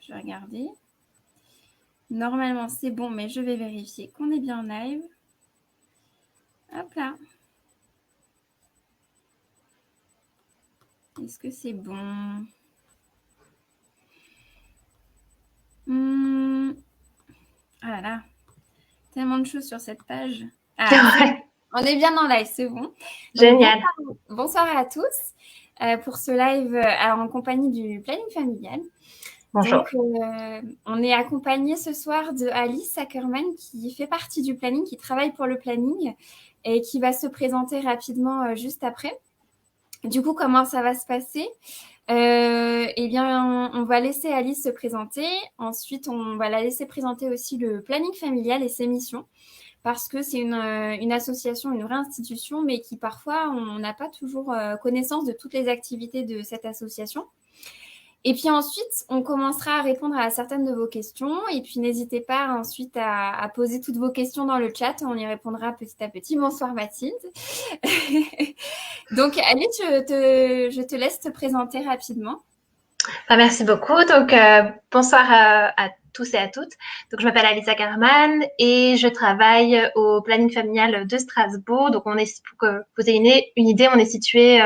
Je vais regarder. Normalement, c'est bon, mais je vais vérifier qu'on est bien en live. Hop là. Est-ce que c'est bon? Ah là là. Tellement de choses sur cette page. Ah, Ouais. on est bien en live, c'est bon. Génial. Donc, bonsoir à tous pour ce live en compagnie du planning familial. Bonjour. Donc, on est accompagné ce soir de Alice Ackerman qui fait partie du planning, qui travaille pour le planning et qui va se présenter rapidement juste après. Du coup, comment ça va se passer? Eh bien, on va laisser Alice se présenter. Ensuite, on va la laisser présenter aussi le planning familial et ses missions parce que c'est une association, une vraie institution, mais qui parfois, on n'a pas toujours connaissance de toutes les activités de cette association. Et puis ensuite, on commencera à répondre à certaines de vos questions. Et puis, n'hésitez pas ensuite à poser toutes vos questions dans le chat. On y répondra petit à petit. Bonsoir Mathilde. Donc, Alice, je te laisse te présenter rapidement. Merci beaucoup. Donc, bonsoir à tous et à toutes. Donc, je m'appelle Alice Ackerman et je travaille au planning familial de Strasbourg. Donc, on est, pour que vous ayez une idée, on est situé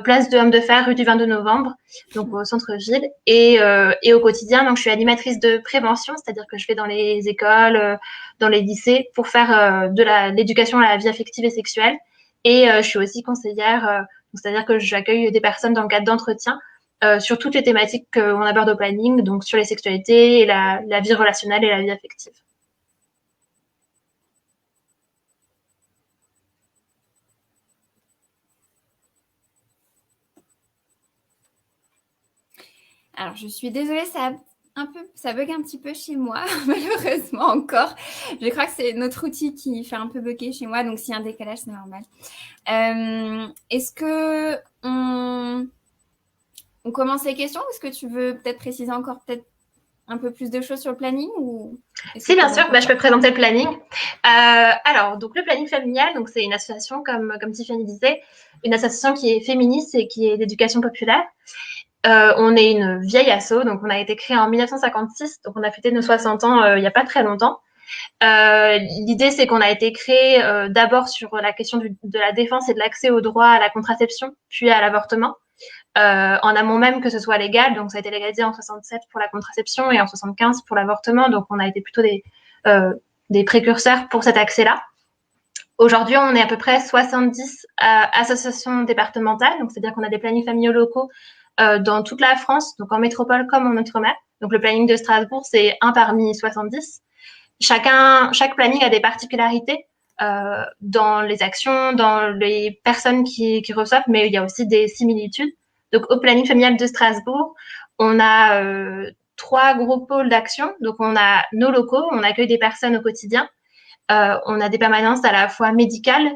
place de Homme de Fer, rue du 22 novembre, donc au centre-ville. Et au quotidien, donc, je suis animatrice de prévention, c'est-à-dire que je vais dans les écoles, dans les lycées pour faire de l'éducation à la vie affective et sexuelle. Et je suis aussi conseillère, c'est-à-dire que j'accueille des personnes dans le cadre d'entretien sur toutes les thématiques qu'on aborde au planning, donc sur les sexualités, et la vie relationnelle et la vie affective. Alors, je suis désolée, ça bug un petit peu chez moi, malheureusement encore. Je crois que c'est notre outil qui fait un peu bugger chez moi, donc s'il y a un décalage, c'est normal. Est-ce que on commence les questions ou est-ce que tu veux peut-être préciser encore peut-être un peu plus de choses sur le planning ou Si, bien sûr, je peux présenter le planning. Alors, donc le planning familial, donc c'est une association, comme Tiffany disait, une association qui est féministe et qui est d'éducation populaire. On est une vieille asso, donc on a été créé en 1956, donc on a fêté nos 60 ans il n'y a pas très longtemps. L'idée, c'est qu'on a été créé d'abord sur la question de la défense et de l'accès au droit à la contraception, puis à l'avortement. En amont même que ce soit légal, donc ça a été légalisé en 67 pour la contraception et en 75 pour l'avortement, donc on a été plutôt des précurseurs pour cet accès-là. Aujourd'hui, on est à peu près 70 associations départementales, donc c'est-à-dire qu'on a des plannings familiaux locaux dans toute la France, donc en métropole comme en outre-mer. Donc le planning de Strasbourg, c'est un parmi 70. Chaque planning a des particularités dans les actions, dans les personnes qui reçoivent, mais il y a aussi des similitudes. Donc au planning familial de Strasbourg, on a 3 gros pôles d'action. Donc on a nos locaux, on accueille des personnes au quotidien. On a des permanences à la fois médicales,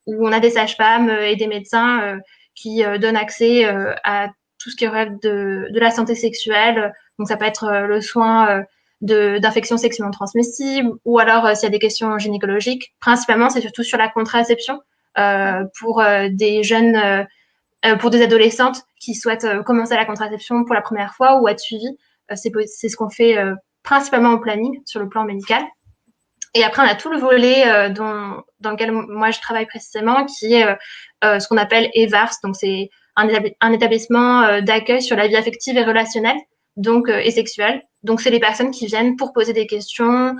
où on a des sages-femmes et des médecins qui donnent accès à tout ce qui relève de la santé sexuelle. Donc ça peut être le soin d'infections sexuellement transmissibles, ou alors s'il y a des questions gynécologiques. Principalement, c'est surtout sur la contraception pour des jeunes, pour des adolescentes qui souhaitent commencer la contraception pour la première fois ou être suivies. C'est ce qu'on fait principalement au planning sur le plan médical. Et après, on a tout le volet dans lequel moi je travaille précisément, qui est ce qu'on appelle EVARS. Donc, c'est un établissement d'accueil sur la vie affective et relationnelle, donc et sexuelle. Donc, c'est les personnes qui viennent pour poser des questions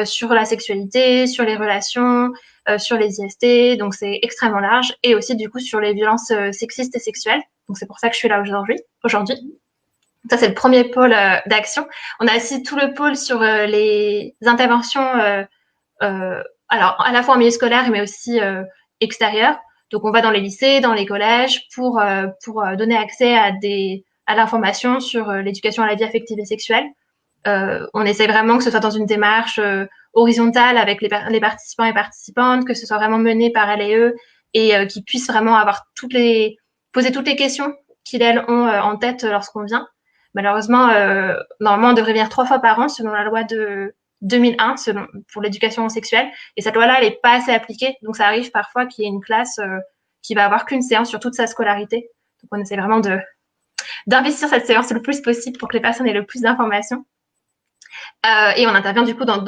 sur la sexualité, sur les relations, sur les IST. Donc, c'est extrêmement large. Et aussi, du coup, sur les violences sexistes et sexuelles. Donc, c'est pour ça que je suis là aujourd'hui. Ça, c'est le premier pôle d'action. On a aussi tout le pôle sur les interventions, alors à la fois en milieu scolaire, mais aussi extérieur. Donc, on va dans les lycées, dans les collèges, pour donner accès à l'information sur l'éducation à la vie affective et sexuelle. On essaie vraiment que ce soit dans une démarche horizontale avec les participants et participantes, que ce soit vraiment mené par elles et eux, et qu'ils puissent vraiment poser toutes les questions qu'ils, elles, ont en tête lorsqu'on vient. Malheureusement, normalement, on devrait venir 3 fois par an selon la loi de 2001 pour l'éducation sexuelle. Et cette loi-là, elle n'est pas assez appliquée. Donc, ça arrive parfois qu'il y ait une classe qui va avoir qu'une séance sur toute sa scolarité. Donc, on essaie vraiment d'investir cette séance le plus possible pour que les personnes aient le plus d'informations. Et on intervient du coup dans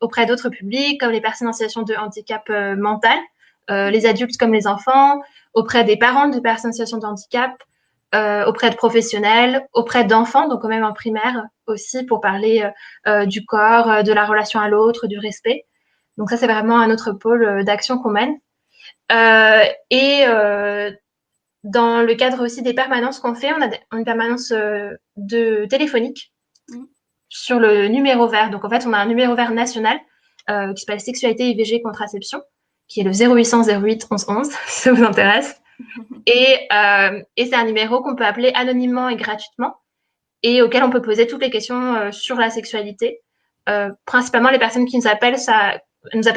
auprès d'autres publics, comme les personnes en situation de handicap mental, les adultes comme les enfants, auprès des parents de personnes en situation de handicap, auprès de professionnels, auprès d'enfants, donc quand même en primaire aussi, pour parler du corps, de la relation à l'autre, du respect. Donc ça, c'est vraiment un autre pôle d'action qu'on mène. Et dans le cadre aussi des permanences qu'on fait, on a une permanence téléphonique sur le numéro vert. Donc en fait, on a un numéro vert national qui s'appelle Sexualité, IVG, Contraception, qui est le 0800 08 11 11, si ça vous intéresse. Et c'est un numéro qu'on peut appeler anonymement et gratuitement et auquel on peut poser toutes les questions sur la sexualité. Principalement, les personnes qui nous appellent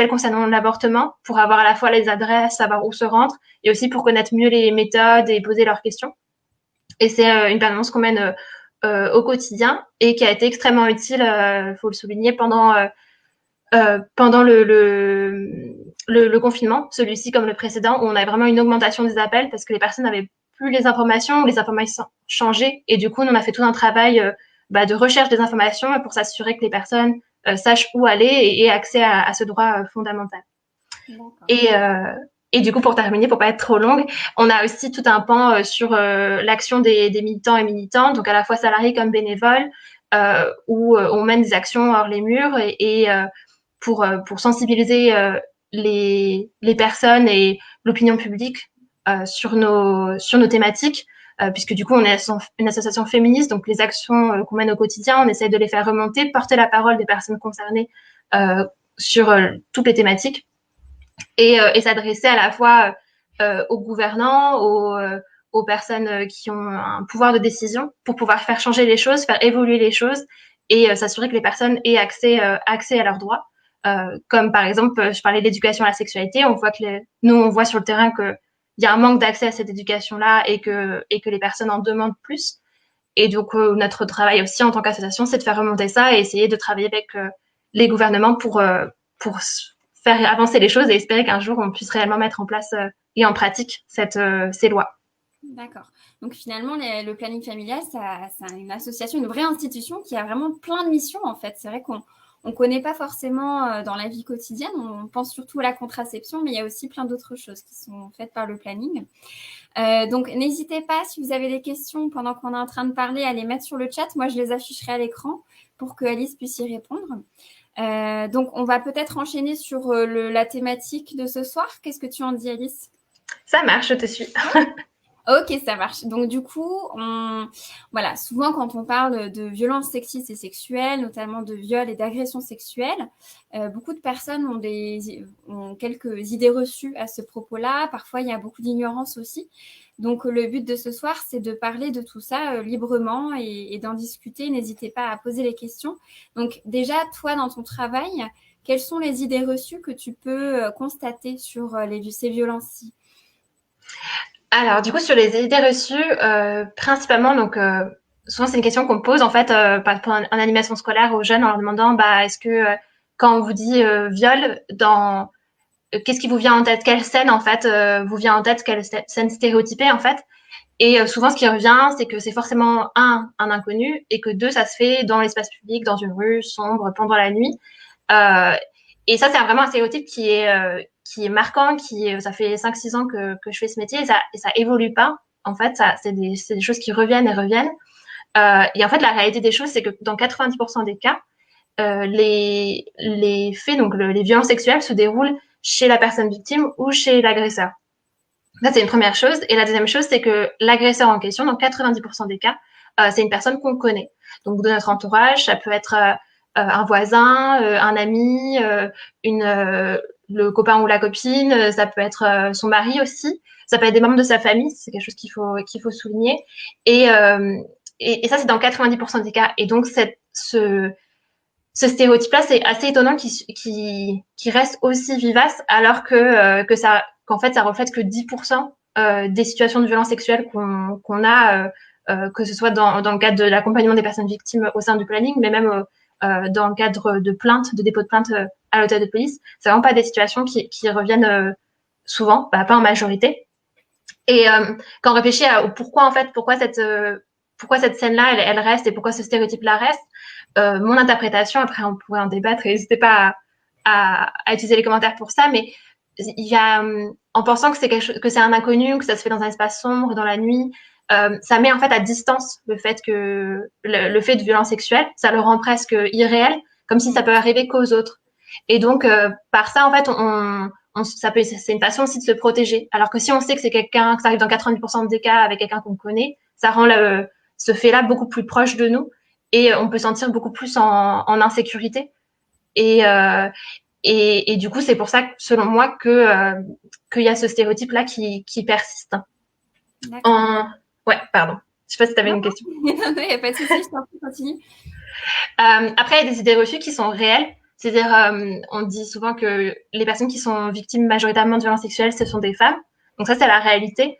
concernant l'avortement pour avoir à la fois les adresses, savoir où se rendre et aussi pour connaître mieux les méthodes et poser leurs questions. Et c'est une permanence qu'on mène au quotidien et qui a été extrêmement utile, faut le souligner, pendant le confinement, celui-ci comme le précédent, où on a vraiment une augmentation des appels parce que les personnes n'avaient plus les informations changeaient. Et du coup, on a fait tout un travail de recherche des informations pour s'assurer que les personnes sachent où aller et aient accès à ce droit fondamental. Et, et du coup, pour terminer, pour pas être trop longue, on a aussi tout un pan sur l'action des militants et militantes, donc à la fois salariés comme bénévoles, où on mène des actions hors les murs et pour sensibiliser les personnes et l'opinion publique sur nos thématiques, puisque du coup, on est une association féministe, donc les actions qu'on mène au quotidien, on essaie de les faire remonter, porter la parole des personnes concernées sur toutes les thématiques et s'adresser à la fois aux gouvernants, aux personnes qui ont un pouvoir de décision pour pouvoir faire changer les choses, faire évoluer les choses et s'assurer que les personnes aient accès à leurs droits. Comme par exemple, je parlais de l'éducation à la sexualité, on voit que nous, on voit sur le terrain qu'il y a un manque d'accès à cette éducation-là et que les personnes en demandent plus. Et donc, notre travail aussi en tant qu'association, c'est de faire remonter ça et essayer de travailler avec les gouvernements pour faire avancer les choses et espérer qu'un jour, on puisse réellement mettre en place et en pratique ces lois. D'accord. Donc finalement, le planning familial, c'est une association, une vraie institution qui a vraiment plein de missions en fait. C'est vrai qu'on ne connaît pas forcément dans la vie quotidienne, on pense surtout à la contraception, mais il y a aussi plein d'autres choses qui sont faites par le planning. Donc n'hésitez pas, si vous avez des questions pendant qu'on est en train de parler, à les mettre sur le chat. Moi, je les afficherai à l'écran pour que Alice puisse y répondre. Donc on va peut-être enchaîner sur la thématique de ce soir. Qu'est-ce que tu en dis, Alice? Ça marche, je te suis. Ok, ça marche. Donc du coup, voilà, souvent quand on parle de violences sexistes et sexuelles, notamment de viols et d'agressions sexuelles, beaucoup de personnes ont quelques idées reçues à ce propos-là. Parfois, il y a beaucoup d'ignorance aussi. Donc le but de ce soir, c'est de parler de tout ça librement et d'en discuter. N'hésitez pas à poser les questions. Donc déjà, toi, dans ton travail, quelles sont les idées reçues que tu peux constater sur ces violences-ci? Alors, du coup, sur les idées reçues, principalement, donc, souvent, c'est une question qu'on me pose, en fait, en animation scolaire aux jeunes en leur demandant, est-ce que, quand on vous dit viol, qu'est-ce qui vous vient en tête? Quelle scène, en fait, vous vient en tête? Quelle scène stéréotypée, en fait? Et souvent, ce qui revient, c'est que c'est forcément, un inconnu, et que deux, ça se fait dans l'espace public, dans une rue sombre, pendant la nuit. Et ça, c'est vraiment un stéréotype qui est marquant, ça fait 5-6 ans que je fais ce métier et ça évolue pas. En fait, c'est des choses qui reviennent et reviennent. Et en fait, la réalité des choses, c'est que dans 90% des cas, les faits, donc les violences sexuelles, se déroulent chez la personne victime ou chez l'agresseur. Ça, c'est une première chose. Et la deuxième chose, c'est que l'agresseur en question, dans 90% des cas, c'est une personne qu'on connaît. Donc, de notre entourage, ça peut être un voisin, un ami, le copain ou la copine, ça peut être son mari aussi, ça peut être des membres de sa famille, c'est quelque chose qu'il faut souligner. Et ça, c'est dans 90% des cas. Et donc, ce stéréotype-là, c'est assez étonnant qu'il reste aussi vivace, alors qu'en fait, ça reflète que 10% des situations de violence sexuelle qu'on a, que ce soit dans le cadre de l'accompagnement des personnes victimes au sein du planning, mais même dans le cadre de plaintes, de dépôt de plaintes à l'hôtel de police. C'est vraiment pas des situations qui reviennent souvent, pas en majorité. Et quand on réfléchit au pourquoi en fait, pourquoi cette scène-là, elle reste et pourquoi ce stéréotype-là reste, mon interprétation, après on pourrait en débattre, et n'hésitez pas à utiliser les commentaires pour ça, mais il y a, en pensant que c'est quelque chose, que c'est un inconnu, que ça se fait dans un espace sombre, dans la nuit, ça met en fait à distance le fait que le fait de violence sexuelle, ça le rend presque irréel, comme si ça peut arriver qu'aux autres. Et donc par ça en fait c'est une façon aussi de se protéger. Alors que si on sait que c'est quelqu'un, que ça arrive dans 90% des cas avec quelqu'un qu'on connaît, ça rend ce fait-là beaucoup plus proche de nous et on peut sentir beaucoup plus en insécurité. Et, euh, et du coup, c'est pour ça, selon moi, qu'il y a ce stéréotype-là qui persiste. D'accord. Ouais, pardon. Je sais pas si tu avais Non, une question. il n'y a pas de souci, je t'en prie, continue. Après, il y a des idées reçues qui sont réelles. C'est-à-dire, on dit souvent que les personnes qui sont victimes majoritairement de violences sexuelles, ce sont des femmes. Donc ça, c'est la réalité.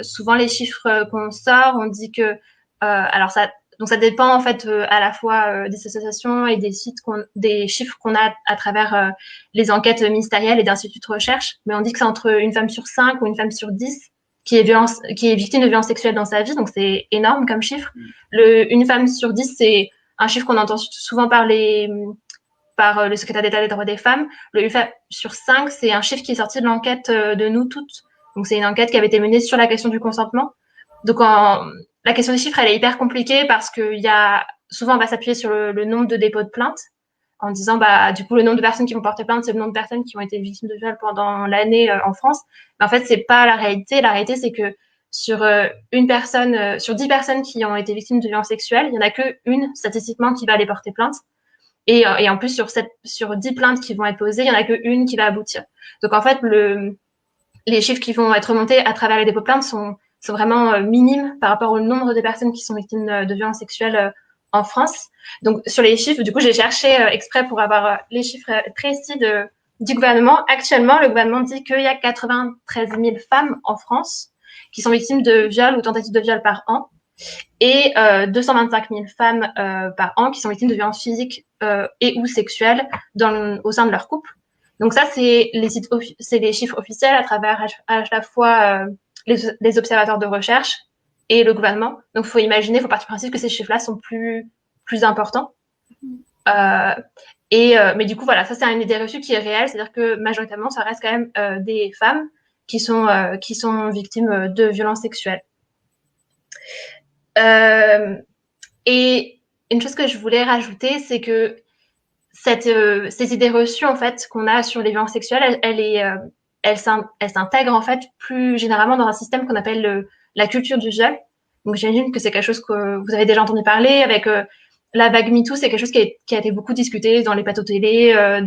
Souvent, les chiffres qu'on sort, on dit que, alors donc ça dépend en fait à la fois des associations et des chiffres qu'on a à travers les enquêtes ministérielles et d'instituts de recherche. Mais on dit que c'est entre une femme sur 5 ou une femme sur 10 qui est victime de violences sexuelles dans sa vie. Donc c'est énorme comme chiffre. Une femme sur 10, c'est un chiffre qu'on entend souvent par le secrétaire d'État des droits des femmes. Le UFA sur 5, c'est un chiffre qui est sorti de l'enquête de Nous Toutes. Donc, c'est une enquête qui avait été menée sur la question du consentement. Donc, la question des chiffres, elle est hyper compliquée parce qu'il y a souvent, on va s'appuyer sur le nombre de dépôts de plainte en disant, bah, du coup, le nombre de personnes qui vont porter plainte, c'est le nombre de personnes qui ont été victimes de viol pendant l'année en France. Mais en fait, c'est pas la réalité. La réalité, c'est que sur sur 10 personnes qui ont été victimes de violences sexuelles, il y en a que une, statistiquement, qui va aller porter plainte. Et en plus, sur 10 plaintes qui vont être posées, il y en a qu'une qui va aboutir. Donc, en fait, les chiffres qui vont être remontés à travers les dépôts de plaintes sont vraiment minimes par rapport au nombre de personnes qui sont victimes de violences sexuelles en France. Donc, sur les chiffres, du coup, j'ai cherché exprès pour avoir les chiffres précis du gouvernement. Actuellement, le gouvernement dit qu'il y a 93 000 femmes en France qui sont victimes de viols ou tentatives de viol par an et 225 000 femmes par an qui sont victimes de violences physiques et ou sexuelles au sein de leur couple. Donc ça, c'est les chiffres officiels à travers à la fois les observateurs de recherche et le gouvernement. Donc il faut imaginer, il faut partir du principe que ces chiffres-là sont plus importants. Euh, mais du coup, voilà, ça c'est une idée reçue qui est réelle, c'est-à-dire que majoritairement, ça reste quand même des femmes qui sont victimes de violences sexuelles. Euh, Et une chose que je voulais rajouter, c'est que ces idées reçues en fait qu'on a sur les violences sexuelles, elle s'intègre en fait plus généralement dans un système qu'on appelle la culture du viol. Donc j'imagine que c'est quelque chose que vous avez déjà entendu parler avec la vague MeToo, c'est quelque chose qui a été beaucoup discuté dans les plateaux télé, il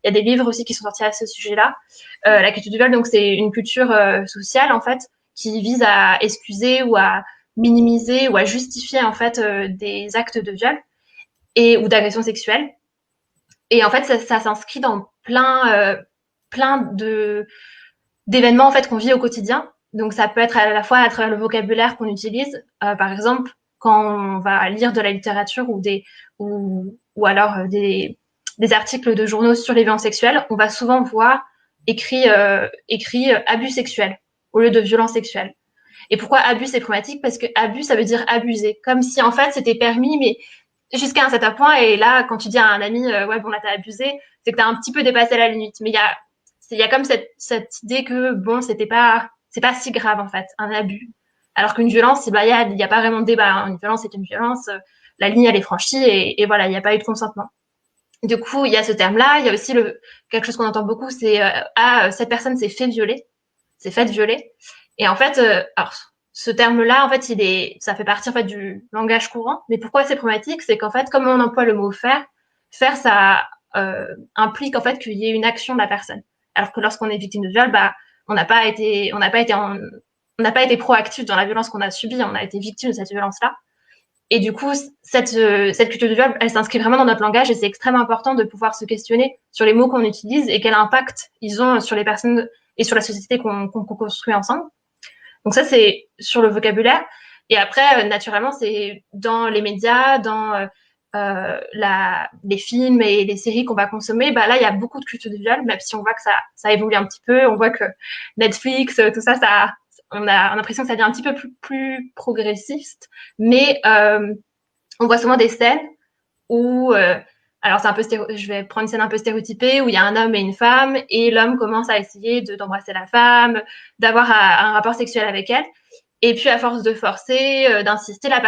y a des livres aussi qui sont sortis à ce sujet-là. La culture du viol, donc c'est une culture sociale en fait qui vise à excuser ou à minimiser ou à justifier en fait des actes de viol et ou d'agression sexuelle. Et en fait, ça s'inscrit dans plein d'événements en fait qu'on vit au quotidien. Donc ça peut être à la fois à travers le vocabulaire qu'on utilise, par exemple quand on va lire de la littérature ou alors des articles de journaux sur les violences sexuelles, on va souvent voir écrit abus sexuel au lieu de violence sexuelle. Et pourquoi abus c'est problématique? Parce que abus ça veut dire abuser, comme si en fait c'était permis, mais jusqu'à un certain point. Et là, quand tu dis à un ami, ouais, bon, là, t'as abusé, c'est que t'as un petit peu dépassé la limite. Mais il y a comme cette idée que, bon, c'est pas si grave, en fait, un abus. Alors qu'une violence, bah, il y a pas vraiment de débat. Hein. Une violence, c'est une violence. La ligne, elle est franchie et voilà, il n'y a pas eu de consentement. Du coup, il y a ce terme-là. Il y a aussi quelque chose qu'on entend beaucoup, c'est, cette personne s'est fait violer. C'est fait violer. Et en fait, alors, ce terme-là, en fait, ça fait partie en fait du langage courant. Mais pourquoi c'est problématique? C'est qu'en fait, comme on emploie le mot faire, ça implique en fait qu'il y ait une action de la personne. Alors que lorsqu'on est victime de viol, bah, on n'a pas été proactif dans la violence qu'on a subie. On a été victime de cette violence-là. Et du coup, cette culture du viol, elle s'inscrit vraiment dans notre langage et c'est extrêmement important de pouvoir se questionner sur les mots qu'on utilise et quel impact ils ont sur les personnes et sur la société qu'on construit ensemble. Donc ça, c'est sur le vocabulaire. Et après, naturellement, c'est dans les médias, dans les films et les séries qu'on va consommer. Bah là, il y a beaucoup de culture du viol, même si on voit que ça évolue un petit peu. On voit que Netflix, tout ça, on a l'impression que ça devient un petit peu plus progressiste, mais on voit souvent des scènes où alors c'est un peu je vais prendre une scène un peu stéréotypée où il y a un homme et une femme et l'homme commence à essayer d'embrasser la femme, d'avoir un rapport sexuel avec elle. Et puis à force de forcer, d'insister, la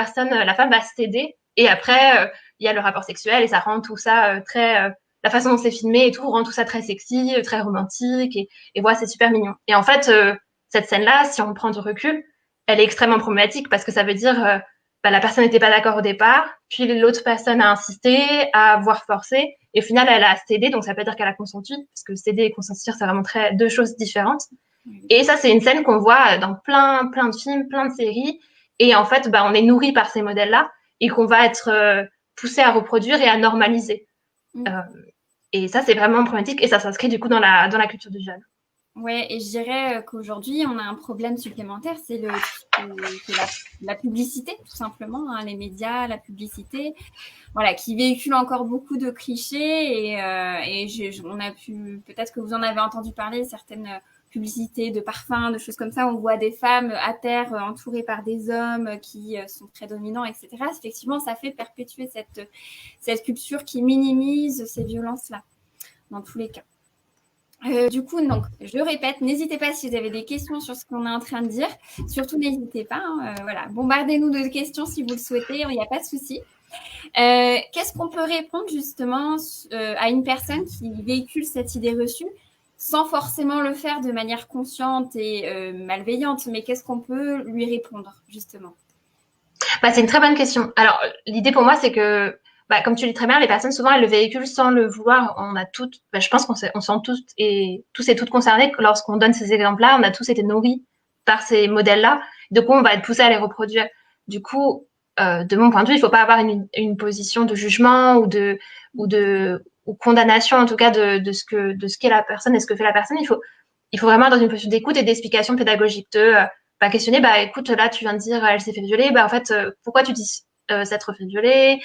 femme va céder. Et après, il y a le rapport sexuel et ça rend tout ça très, la façon dont c'est filmé et tout rend tout ça très sexy, très romantique et voilà, c'est super mignon. Et en fait, cette scène-là, si on prend du recul, elle est extrêmement problématique parce que ça veut dire bah, la personne n'était pas d'accord au départ, puis l'autre personne a insisté, a voire forcé, et au final elle a cédé, donc ça veut pas dire qu'elle a consenti, parce que céder et consentir c'est vraiment deux choses différentes. Et ça, c'est une scène qu'on voit dans plein de films, plein de séries. Et en fait, bah, on est nourri par ces modèles-là et qu'on va être poussé à reproduire et à normaliser. Mm. Et ça, c'est vraiment problématique et ça s'inscrit du coup dans la culture du viol. Ouais, et je dirais qu'aujourd'hui, on a un problème supplémentaire, c'est la publicité, tout simplement, hein, les médias, la publicité, voilà, qui véhicule encore beaucoup de clichés on a pu, peut-être que vous en avez entendu parler, certaines publicités de parfums, de choses comme ça, on voit des femmes à terre entourées par des hommes qui sont prédominants, etc. Effectivement, ça fait perpétuer cette culture qui minimise ces violences-là, dans tous les cas. Du coup, donc, je répète, n'hésitez pas si vous avez des questions sur ce qu'on est en train de dire. Surtout, n'hésitez pas. Hein, voilà, bombardez-nous de questions si vous le souhaitez, il n'y a pas de souci. Qu'est-ce qu'on peut répondre justement à une personne qui véhicule cette idée reçue sans forcément le faire de manière consciente et malveillante, mais qu'est-ce qu'on peut lui répondre justement? Bah, c'est une très bonne question. Alors, l'idée pour moi, c'est que, bah, comme tu le dis très bien, les personnes, souvent, elles le véhiculent sans le vouloir. On a toutes, bah, je pense qu'on sent tous et toutes concernés que lorsqu'on donne ces exemples-là, on a tous été nourris par ces modèles-là. Du coup, on va être poussé à les reproduire. Du coup, de mon point de vue, il faut pas avoir une position de jugement ou condamnation, en tout cas, de ce qu'est la personne et ce que fait la personne. Il faut vraiment dans une position d'écoute et d'explication pédagogique bah, questionner, bah écoute, là tu viens de dire elle s'est fait violer, bah en fait pourquoi tu dis s'être fait violer,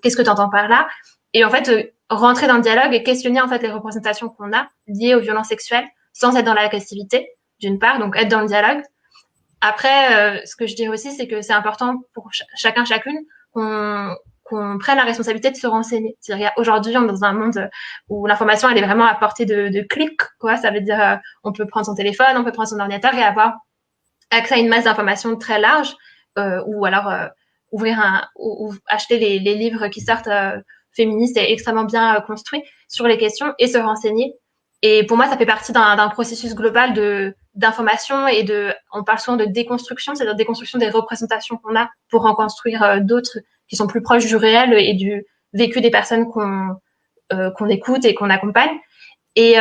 qu'est-ce que tu entends par là, et en fait rentrer dans le dialogue et questionner en fait les représentations qu'on a liées aux violences sexuelles sans être dans l'agressivité d'une part, donc être dans le dialogue. Après, ce que je dirais aussi, c'est que c'est important pour chacune qu'on prenne la responsabilité de se renseigner. C'est-à-dire aujourd'hui, on est dans un monde où l'information elle est vraiment à portée de clics, quoi. Ça veut dire on peut prendre son téléphone, on peut prendre son ordinateur et avoir accès à une masse d'informations très large, ou alors ouvrir ou acheter les livres qui sortent féministes et extrêmement bien construits sur les questions et se renseigner. Et pour moi, ça fait partie d'un processus global d'information et on parle souvent de déconstruction, c'est-à-dire déconstruction des représentations qu'on a pour en construire d'autres qui sont plus proches du réel et du vécu des personnes qu'on écoute et qu'on accompagne. Et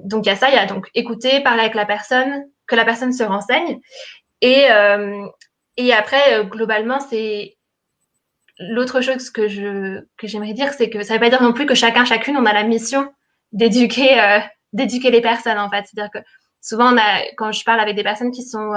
donc il y a ça, il y a donc écouter, parler avec la personne, que la personne se renseigne. Et, et après, globalement, c'est l'autre chose que j'aimerais dire, c'est que ça ne veut pas dire non plus que chacune, on a la mission d'éduquer les personnes, en fait. C'est-à-dire que souvent, quand je parle avec des personnes qui sont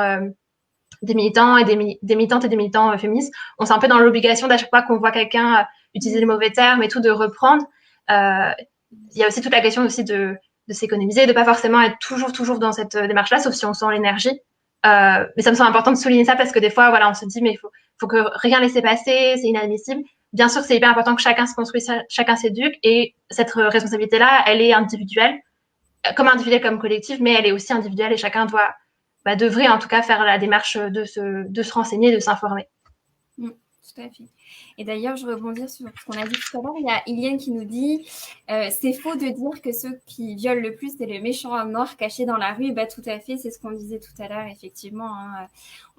des militants et des militantes et des militants féministes, on s'est un peu dans l'obligation d'à chaque fois qu'on voit quelqu'un utiliser les mauvais termes et tout, de reprendre. Il y a aussi toute la question aussi de s'économiser, de pas forcément être toujours dans cette démarche-là, sauf si on sent l'énergie. Mais ça me semble important de souligner ça parce que des fois, voilà, on se dit, mais faut que rien laisser passer, c'est inadmissible. Bien sûr, c'est hyper important que chacun se construise, chacun s'éduque, et cette responsabilité-là, elle est individuelle, comme collective, mais elle est aussi individuelle et chacun devrait en tout cas faire la démarche de se renseigner, de s'informer. Tout à fait. Et d'ailleurs, je rebondis sur ce qu'on a dit tout à l'heure. Il y a Iliane qui nous dit c'est faux de dire que ceux qui violent le plus, c'est le méchant homme noir caché dans la rue. Bah, tout à fait, c'est ce qu'on disait tout à l'heure, effectivement. Hein.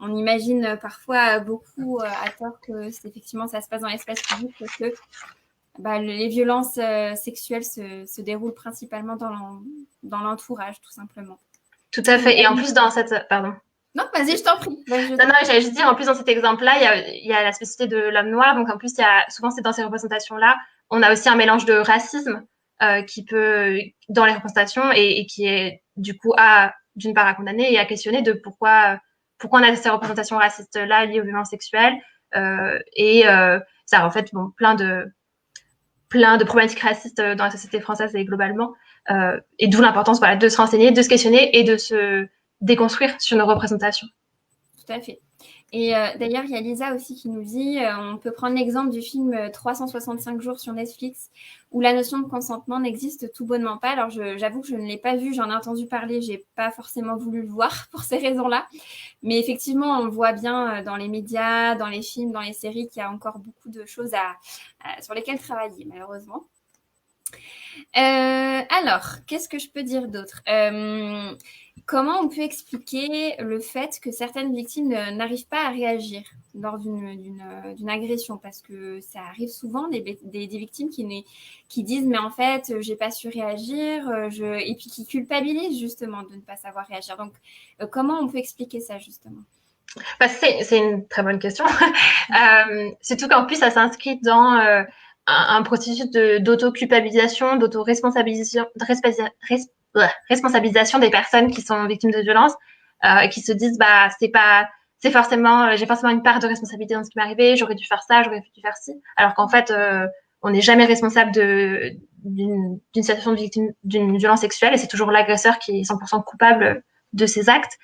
On imagine parfois beaucoup à tort que effectivement ça se passe dans l'espace public parce que les violences sexuelles se déroulent principalement dans l'entourage, tout simplement. Tout à fait. Et en plus, dans cette... Pardon. Non, vas-y, je t'en prie. Non, j'allais juste dire, en plus, dans cet exemple-là, il y a la spécificité de l'homme noir. Donc, en plus, souvent, c'est dans ces représentations-là, on a aussi un mélange de racisme qui peut, dans les représentations, et qui est, du coup, d'une part, à condamner et à questionner de pourquoi on a ces représentations racistes-là liées aux violences sexuelles. Ça reflète plein de problématiques racistes dans la société française et globalement. Et d'où l'importance de se renseigner, de se questionner et de se déconstruire sur nos représentations. tout à fait. Et d'ailleurs, il y a Lisa aussi qui nous dit, on peut prendre l'exemple du film 365 jours sur Netflix, où la notion de consentement n'existe tout bonnement pas. Alors, j'avoue que je ne l'ai pas vu, j'en ai entendu parler, j'ai pas forcément voulu le voir pour ces raisons-là. Mais effectivement, on voit bien dans les médias, dans les films, dans les séries, qu'il y a encore beaucoup de choses sur lesquelles travailler, malheureusement. Alors, qu'est-ce que je peux dire d'autre? Comment on peut expliquer le fait que certaines victimes n'arrivent pas à réagir lors d'une agression? Parce que ça arrive souvent, des victimes qui disent, mais en fait, j'ai pas su réagir, et puis qui culpabilisent justement de ne pas savoir réagir. Donc, comment on peut expliquer ça justement? Bah, c'est une très bonne question. Surtout qu'en plus, ça s'inscrit dans un processus d'auto-culpabilisation, responsabilisation des personnes qui sont victimes de violences, et qui se disent, bah, c'est forcément, j'ai forcément une part de responsabilité dans ce qui m'est arrivé, j'aurais dû faire ça, j'aurais dû faire ci. Alors qu'en fait, on n'est jamais responsable d'une situation de victime d'une violence sexuelle, et c'est toujours l'agresseur qui est 100% coupable de ces actes.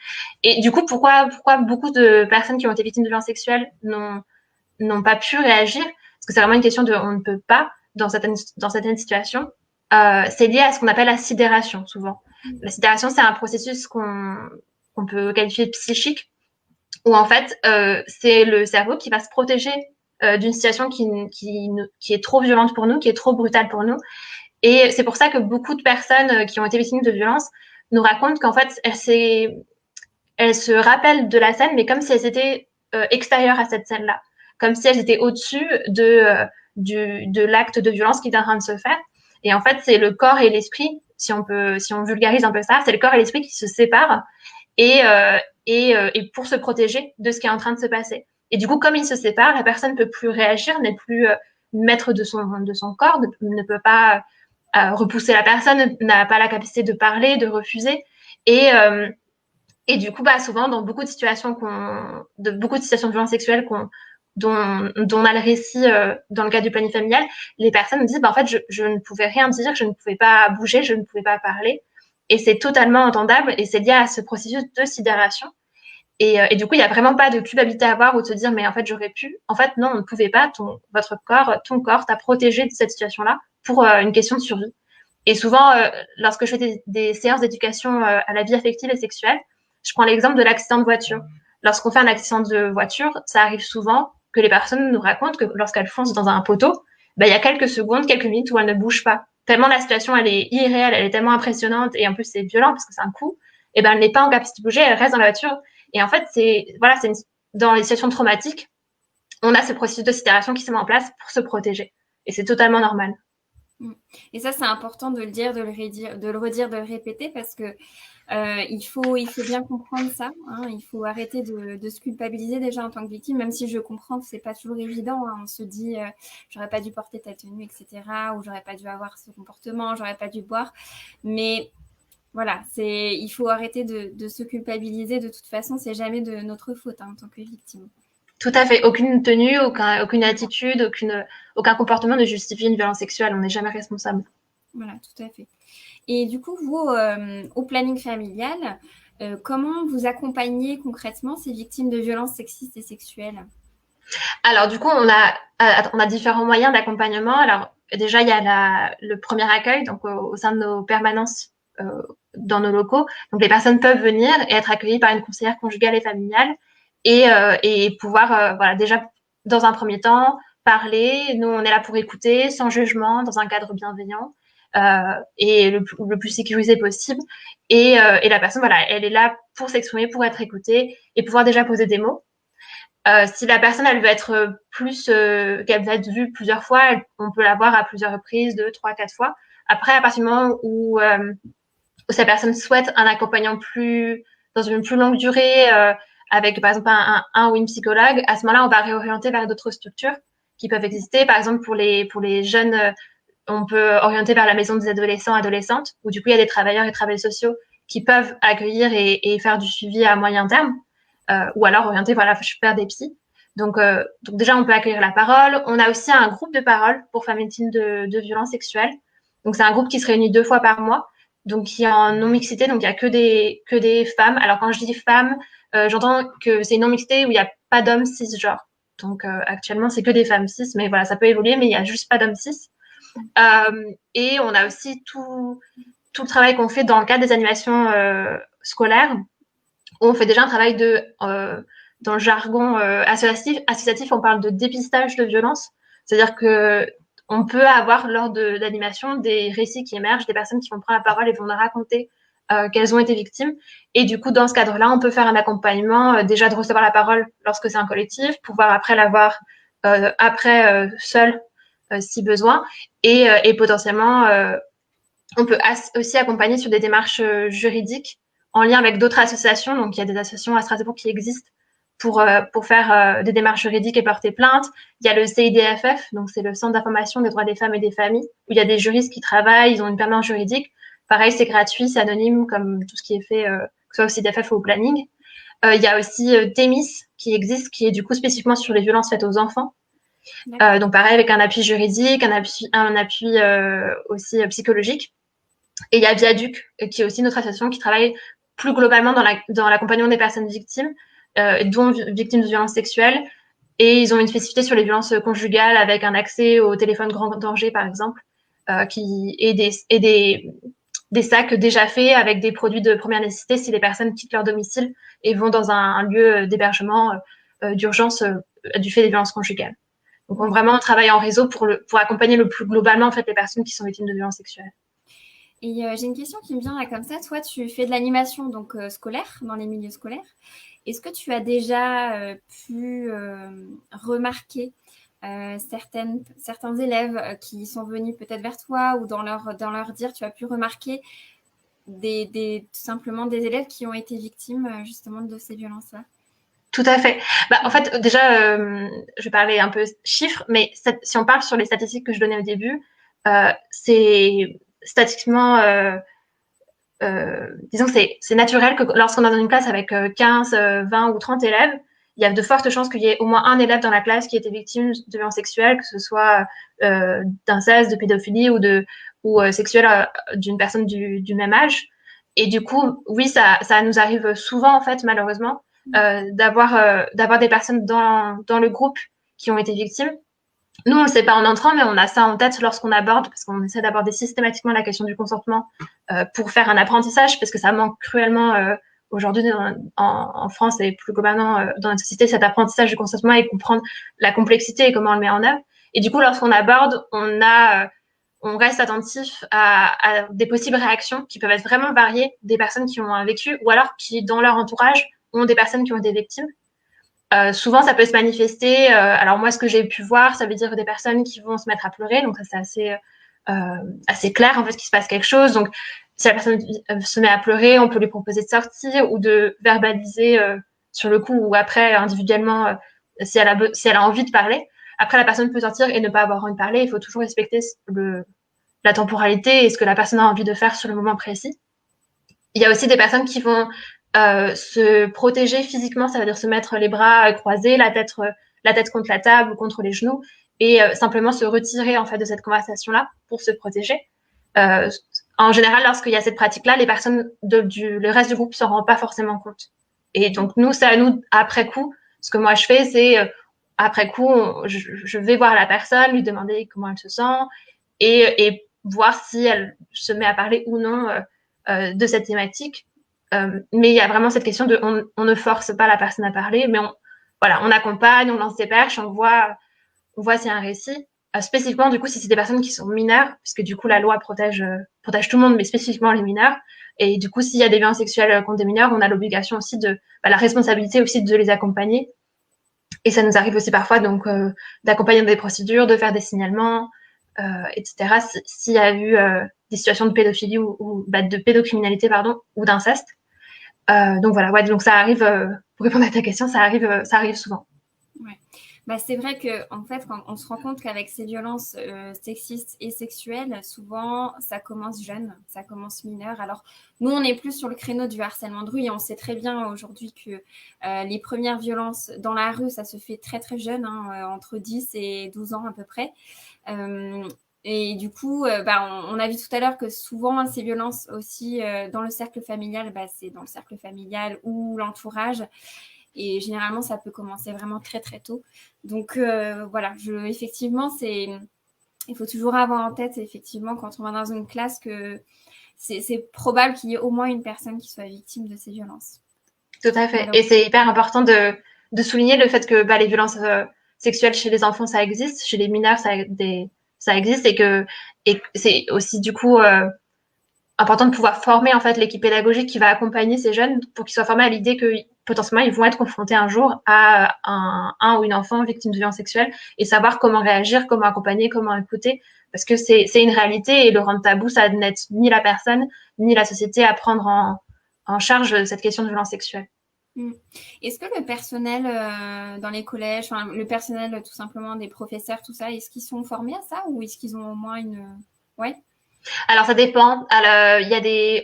Et du coup, pourquoi beaucoup de personnes qui ont été victimes de violences sexuelles n'ont pas pu réagir? Parce que c'est vraiment une question de on ne peut pas dans certaines situations. C'est lié à ce qu'on appelle la sidération, souvent. La sidération, c'est un processus qu'on peut qualifier de psychique, où en fait, c'est le cerveau qui va se protéger d'une situation qui est trop violente pour nous, qui est trop brutale pour nous. Et c'est pour ça que beaucoup de personnes qui ont été victimes de violences nous racontent qu'en fait, elles se rappellent de la scène, mais comme si elles étaient extérieures à cette scène-là, comme si elles étaient au-dessus de l'acte de violence qui est en train de se faire. Et en fait, c'est le corps et l'esprit, si on vulgarise un peu ça, c'est le corps et l'esprit qui se séparent et pour se protéger de ce qui est en train de se passer. Et du coup, comme ils se séparent, la personne ne peut plus réagir, n'est plus maître de son corps, ne peut pas repousser la personne, n'a pas la capacité de parler, de refuser. Et du coup, bah, souvent, dans beaucoup de situations beaucoup de situations de violence sexuelle dont on a le récit dans le cadre du planning familial, les personnes me disent, bah, en fait, je ne pouvais rien dire, je ne pouvais pas bouger, je ne pouvais pas parler. Et c'est totalement entendable et c'est lié à ce processus de sidération. Et du coup, il n'y a vraiment pas de culpabilité à avoir ou de se dire, mais en fait, j'aurais pu. En fait, non, on ne pouvait pas. Ton corps t'a protégé de cette situation-là pour une question de survie. Et souvent, lorsque je fais des séances d'éducation à la vie affective et sexuelle, je prends l'exemple de l'accident de voiture. Lorsqu'on fait un accident de voiture, ça arrive souvent que les personnes nous racontent que lorsqu'elles foncent dans un poteau, ben, il y a quelques secondes, quelques minutes où elles ne bougent pas. Tellement la situation, elle est irréelle, elle est tellement impressionnante et en plus c'est violent parce que c'est un coup, et ben elle n'est pas en capacité de bouger, elle reste dans la voiture. Et en fait, dans les situations traumatiques, on a ce processus de sidération qui se met en place pour se protéger. Et c'est totalement normal. Et ça, c'est important de le dire, de le redire, de le répéter parce que il faut bien comprendre ça. Hein. Il faut arrêter de se culpabiliser déjà en tant que victime, même si je comprends que c'est pas toujours évident. Hein. On se dit, j'aurais pas dû porter ta tenue, etc. Ou j'aurais pas dû avoir ce comportement, j'aurais pas dû boire. Mais voilà, il faut arrêter de se culpabiliser. De toute façon, c'est jamais de notre faute en tant que victime. Tout à fait. Aucune tenue, aucune attitude, aucun comportement ne justifie une violence sexuelle. On n'est jamais responsable. Voilà, tout à fait. Et du coup, vous, au planning familial, comment vous accompagnez concrètement ces victimes de violences sexistes et sexuelles? Alors, du coup, on a différents moyens d'accompagnement. Alors, déjà, il y a le premier accueil, donc au sein de nos permanences dans nos locaux. Donc, les personnes peuvent venir et être accueillies par une conseillère conjugale et familiale et pouvoir, voilà, déjà, dans un premier temps, parler. Nous, on est là pour écouter, sans jugement, dans un cadre bienveillant et le plus sécurisé possible. Et la personne, voilà, elle est là pour s'exprimer, pour être écoutée et pouvoir déjà poser des mots. Si la personne, elle veut être qu'elle veut être vue plusieurs fois, on peut la voir à plusieurs reprises, 2, 3, 4 fois. Après, à partir du moment où sa personne souhaite un accompagnant dans une plus longue durée, avec par exemple un ou une psychologue, à ce moment-là, on va réorienter vers d'autres structures qui peuvent exister. Par exemple, pour les jeunes, on peut orienter vers la maison des adolescents, adolescentes, où du coup, il y a des travailleurs et travailleuses sociaux qui peuvent accueillir et faire du suivi à moyen terme. Ou alors orienter voilà vers des psys. Donc déjà on peut accueillir la parole. On a aussi un groupe de parole pour femmes victimes de violences sexuelles. Donc c'est un groupe qui se réunit 2 fois par mois, donc qui est en non mixité, donc il y a que des femmes. Alors quand je dis femmes, j'entends que c'est une non-mixité où il n'y a pas d'hommes cisgenres. Donc actuellement, c'est que des femmes cis, mais voilà, ça peut évoluer, mais il n'y a juste pas d'hommes cis. Et on a aussi tout le travail qu'on fait dans le cadre des animations scolaires, où on fait déjà un travail dans le jargon associatif, on parle de dépistage de violence. C'est-à-dire que on peut avoir lors d'animation des récits qui émergent, des personnes qui vont prendre la parole et vont nous raconter qu'elles ont été victimes. Et du coup, dans ce cadre-là, on peut faire un accompagnement, déjà de recevoir la parole lorsque c'est un collectif, pouvoir après l'avoir seul si besoin, et potentiellement on peut aussi accompagner sur des démarches juridiques en lien avec d'autres associations. Donc, il y a des associations à Strasbourg qui existent pour faire des démarches juridiques et porter plainte. Il y a le CIDFF, donc c'est le Centre d'information des droits des femmes et des familles, où il y a des juristes qui travaillent, ils ont une permanence juridique. Pareil, c'est gratuit, c'est anonyme, comme tout ce qui est fait, que ce soit au CIDFF ou au planning. Il y a aussi Thémis qui existe, qui est du coup spécifiquement sur les violences faites aux enfants. Donc pareil, avec un appui juridique, un appui aussi psychologique. Et il y a Viaduc, qui est aussi notre association qui travaille plus globalement dans l'accompagnement des personnes victimes, dont victimes de violences sexuelles. Et ils ont une spécificité sur les violences conjugales avec un accès au téléphone grand danger, par exemple, des sacs déjà faits avec des produits de première nécessité si les personnes quittent leur domicile et vont dans un lieu d'hébergement d'urgence du fait des violences conjugales. Donc, on travaille en réseau pour accompagner le plus globalement en fait les personnes qui sont victimes de violences sexuelles. Et j'ai une question qui me vient là comme ça. Toi, tu fais de l'animation donc scolaire, dans les milieux scolaires. Est-ce que tu as déjà pu remarquer certains élèves qui sont venus peut-être vers toi ou dans leur dire, tu as pu remarquer tout simplement des élèves qui ont été victimes justement de ces violences-là? Tout à fait. En fait, déjà, je vais parler un peu chiffres, mais si on parle sur les statistiques que je donnais au début, c'est statistiquement, disons que c'est naturel que lorsqu'on est dans une classe avec 15, 20 ou 30 élèves, il y a de fortes chances qu'il y ait au moins un élève dans la classe qui ait été victime de violences sexuelles, que ce soit d'inceste, de pédophilie ou sexuelle d'une personne du même âge. Et du coup, oui, ça nous arrive souvent, en fait, malheureusement, d'avoir des personnes dans le groupe qui ont été victimes. Nous, on ne le sait pas en entrant, mais on a ça en tête lorsqu'on aborde, parce qu'on essaie d'aborder systématiquement la question du consentement pour faire un apprentissage, parce que ça manque cruellement aujourd'hui en France et plus globalement dans notre société, cet apprentissage du consentement et comprendre la complexité et comment on le met en œuvre. Et du coup, lorsqu'on aborde, on reste attentif à des possibles réactions qui peuvent être vraiment variées des personnes qui ont un vécu ou alors qui, dans leur entourage, ont des personnes qui ont été victimes. Souvent, ça peut se manifester. Alors moi, ce que j'ai pu voir, ça veut dire des personnes qui vont se mettre à pleurer. Donc ça, c'est assez clair en fait qu'il se passe quelque chose. Donc si la personne se met à pleurer, on peut lui proposer de sortir ou de verbaliser sur le coup ou après individuellement si elle a envie de parler. Après, la personne peut sortir et ne pas avoir envie de parler. Il faut toujours respecter la temporalité et ce que la personne a envie de faire sur le moment précis. Il y a aussi des personnes qui vont se protéger physiquement, ça veut dire se mettre les bras croisés, la tête contre la table ou contre les genoux, et simplement se retirer en fait de cette conversation-là pour se protéger. En général, lorsqu'il y a cette pratique-là, les personnes le reste du groupe s'en rend pas forcément compte. Et donc nous, c'est à nous après coup. Ce que moi je fais, c'est après coup, je vais voir la personne, lui demander comment elle se sent et voir si elle se met à parler ou non de cette thématique. Mais il y a vraiment cette question de on ne force pas la personne à parler, mais on accompagne, on lance des perches, on voit s'il y a un récit. Spécifiquement, du coup, si c'est des personnes qui sont mineures, puisque du coup, la loi protège tout le monde, mais spécifiquement les mineurs. Et du coup, s'il y a des violences sexuelles contre des mineurs, on a l'obligation aussi la responsabilité aussi de les accompagner. Et ça nous arrive aussi parfois donc d'accompagner dans des procédures, de faire des signalements, etc. S'il y a eu des situations de pédophilie ou de pédocriminalité ou d'inceste. Donc voilà, ouais, donc ça arrive. Pour répondre à ta question, ça arrive souvent. Ouais. C'est vrai que en fait, quand on se rend compte qu'avec ces violences sexistes et sexuelles, souvent ça commence jeune, ça commence mineur. Alors nous, on est plus sur le créneau du harcèlement de rue et on sait très bien aujourd'hui que les premières violences dans la rue, ça se fait très très jeune, hein, entre 10 et 12 ans à peu près. Et du coup, on a vu tout à l'heure que souvent, ces violences aussi dans le cercle familial, c'est dans le cercle familial ou l'entourage. Et généralement, ça peut commencer vraiment très, très tôt. Donc, voilà, effectivement, il faut toujours avoir en tête, effectivement, quand on va dans une classe, que c'est probable qu'il y ait au moins une personne qui soit victime de ces violences. Tout à fait. Et c'est hyper important de souligner le fait que les violences sexuelles chez les enfants, ça existe, chez les mineurs, ça existe, et c'est aussi du coup important de pouvoir former en fait l'équipe pédagogique qui va accompagner ces jeunes pour qu'ils soient formés à l'idée que potentiellement ils vont être confrontés un jour à un ou une enfant victime de violences sexuelles, et savoir comment réagir, comment accompagner, comment écouter, parce que c'est une réalité, et le rendre tabou, ça n'aide ni la personne ni la société à prendre en charge cette question de violence sexuelle. Est-ce que le personnel dans les collèges, le personnel tout simplement des professeurs, tout ça, est-ce qu'ils sont formés à ça, ou est-ce qu'ils ont au moins une... Ouais. Alors ça dépend. Alors,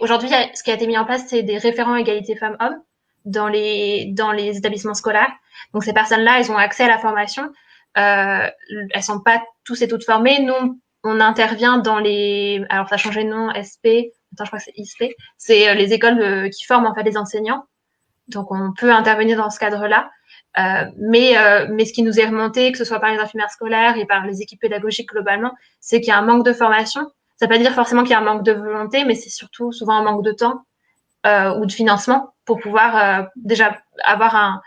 aujourd'hui, ce qui a été mis en place, c'est des référents égalité femmes-hommes dans les établissements scolaires. Donc ces personnes-là, elles ont accès à la formation. Elles sont pas tous et toutes formées. Nous, on intervient dans alors ça a changé de nom, SP. Attends, je crois que c'est ISP. C'est les écoles qui forment en fait les enseignants. Donc on peut intervenir dans ce cadre-là. Mais ce qui nous est remonté, que ce soit par les infirmières scolaires et par les équipes pédagogiques globalement, c'est qu'il y a un manque de formation. Ça ne veut pas dire forcément qu'il y a un manque de volonté, mais c'est surtout souvent un manque de temps ou de financement pour pouvoir déjà avoir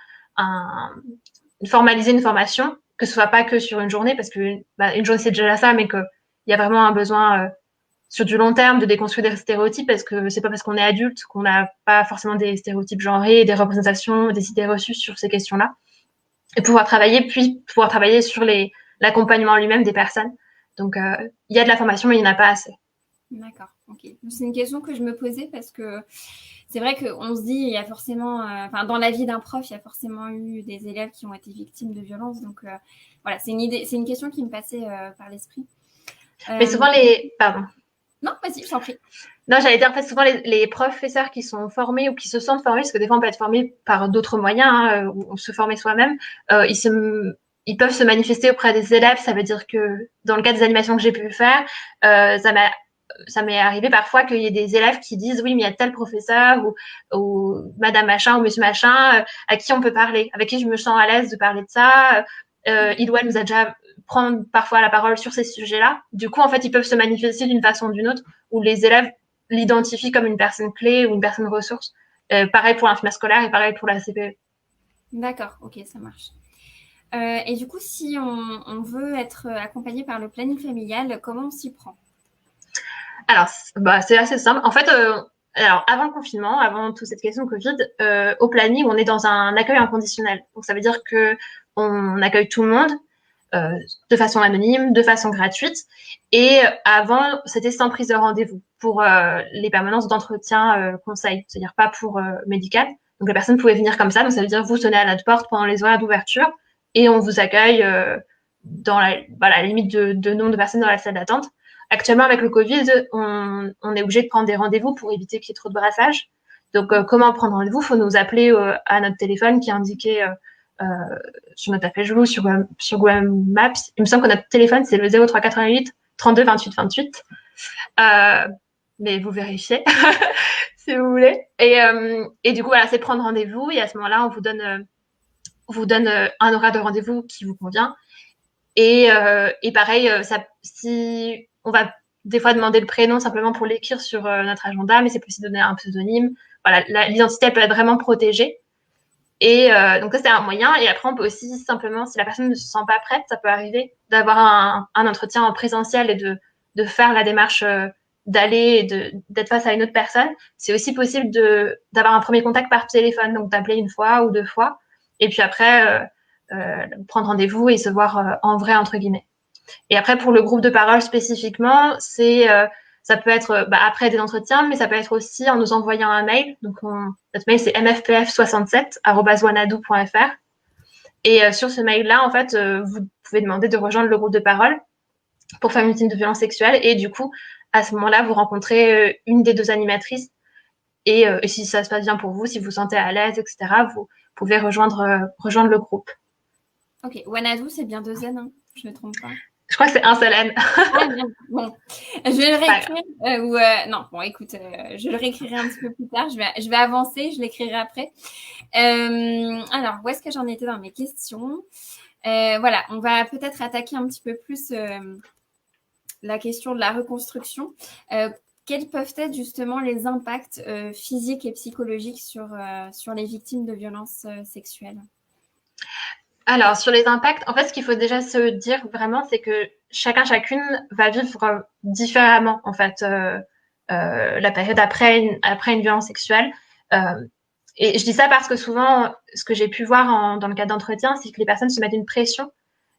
formaliser une formation, que ce soit pas que sur une journée, parce que une journée c'est déjà ça, mais qu'il y a vraiment un besoin sur du long terme de déconstruire des stéréotypes, parce que c'est pas parce qu'on est adulte qu'on n'a pas forcément des stéréotypes genrés, des représentations, des idées reçues sur ces questions-là, et pouvoir travailler sur l'accompagnement lui-même des personnes. Donc il y a de la formation, mais il n'y en a pas assez. D'accord, ok. C'est une question que je me posais parce que c'est vrai qu'on se dit, il y a forcément, dans la vie d'un prof, il y a forcément eu des élèves qui ont été victimes de violences. Donc voilà, c'est une question qui me passait par l'esprit. Mais souvent pardon. Non, vas-y, je t'en prie. Non, j'allais dire, en fait, souvent les professeurs qui sont formés ou qui se sentent formés, parce que des fois on peut être formé par d'autres moyens, hein, ou se former soi-même, ils peuvent se manifester auprès des élèves. Ça veut dire que dans le cadre des animations que j'ai pu faire, ça m'est arrivé parfois qu'il y ait des élèves qui disent oui, mais il y a tel professeur ou madame machin ou monsieur machin à qui on peut parler, avec qui je me sens à l'aise de parler de ça. Il ou elle nous a déjà prendre parfois la parole sur ces sujets-là. Du coup, en fait, ils peuvent se manifester d'une façon ou d'une autre, où les élèves l'identifient comme une personne clé ou une personne ressource. Pareil pour l'infirmière scolaire et pareil pour la CPE. D'accord, ok, ça marche. Et du coup, si on veut être accompagné par le planning familial, comment on s'y prend? Alors, c'est assez simple. En fait, alors avant le confinement, avant toute cette question de Covid, au planning, on est dans un accueil inconditionnel. Donc, ça veut dire que on accueille tout le monde de façon anonyme, de façon gratuite. Et avant, c'était sans prise de rendez-vous pour les permanences d'entretien conseil, c'est-à-dire pas pour médical. Donc, la personne pouvait venir comme ça. Donc, ça veut dire vous sonnez à notre porte pendant les horaires d'ouverture et on vous accueille dans la limite de nombre de personnes dans la salle d'attente. Actuellement, avec le Covid, on est obligé de prendre des rendez-vous pour éviter qu'il y ait trop de brassage. Donc, comment prendre rendez-vous? Il faut nous appeler à notre téléphone qui est indiqué sur notre appel Joulou, sur Google Maps. Il me semble que notre téléphone, c'est le 0388 32 28 28. Mais vous vérifiez si vous voulez. Et du coup, voilà, c'est prendre rendez-vous. Et à ce moment-là, on vous donne un horaire de rendez-vous qui vous convient. Et pareil, si on va des fois demander le prénom simplement pour l'écrire sur notre agenda, mais c'est possible de donner un pseudonyme. Voilà, l'identité elle peut être vraiment protégée. Et donc ça c'est un moyen. Et après on peut aussi simplement, si la personne ne se sent pas prête, ça peut arriver d'avoir un entretien en présentiel et de faire la démarche d'aller et d'être face à une autre personne. C'est aussi possible d'avoir un premier contact par téléphone, donc d'appeler une fois ou deux fois, et puis après prendre rendez-vous et se voir en vrai entre guillemets. Et après pour le groupe de parole spécifiquement, ça peut être après des entretiens, mais ça peut être aussi en nous envoyant un mail. Donc notre mail c'est mfpf67@wanadoo.fr. Et sur ce mail-là, en fait, vous pouvez demander de rejoindre le groupe de parole pour faire une victime de violence sexuelle. Et du coup, à ce moment-là, vous rencontrez une des deux animatrices. Et si ça se passe bien pour vous, si vous vous sentez à l'aise, etc., vous pouvez rejoindre le groupe. Ok, Wanadoo, c'est bien deux N, hein, je ne me trompe pas. Je crois que c'est un seul N. Ah, bien. Bon, je vais le Pas grave. réécrire. Non, bon, écoute, je le réécrirai un petit peu plus tard. Je vais avancer, je l'écrirai après. Alors, où est-ce que j'en étais dans mes questions? Voilà, on va peut-être attaquer un petit peu plus la question de la reconstruction. Quels peuvent être justement les impacts physiques et psychologiques sur les victimes de violences sexuelles? Alors, sur les impacts, en fait, ce qu'il faut déjà se dire vraiment, c'est que chacun, chacune va vivre différemment, en fait, la période après une violence sexuelle. Euh, et je dis ça parce que souvent, ce que j'ai pu voir dans le cadre d'entretien, c'est que les personnes se mettent une pression.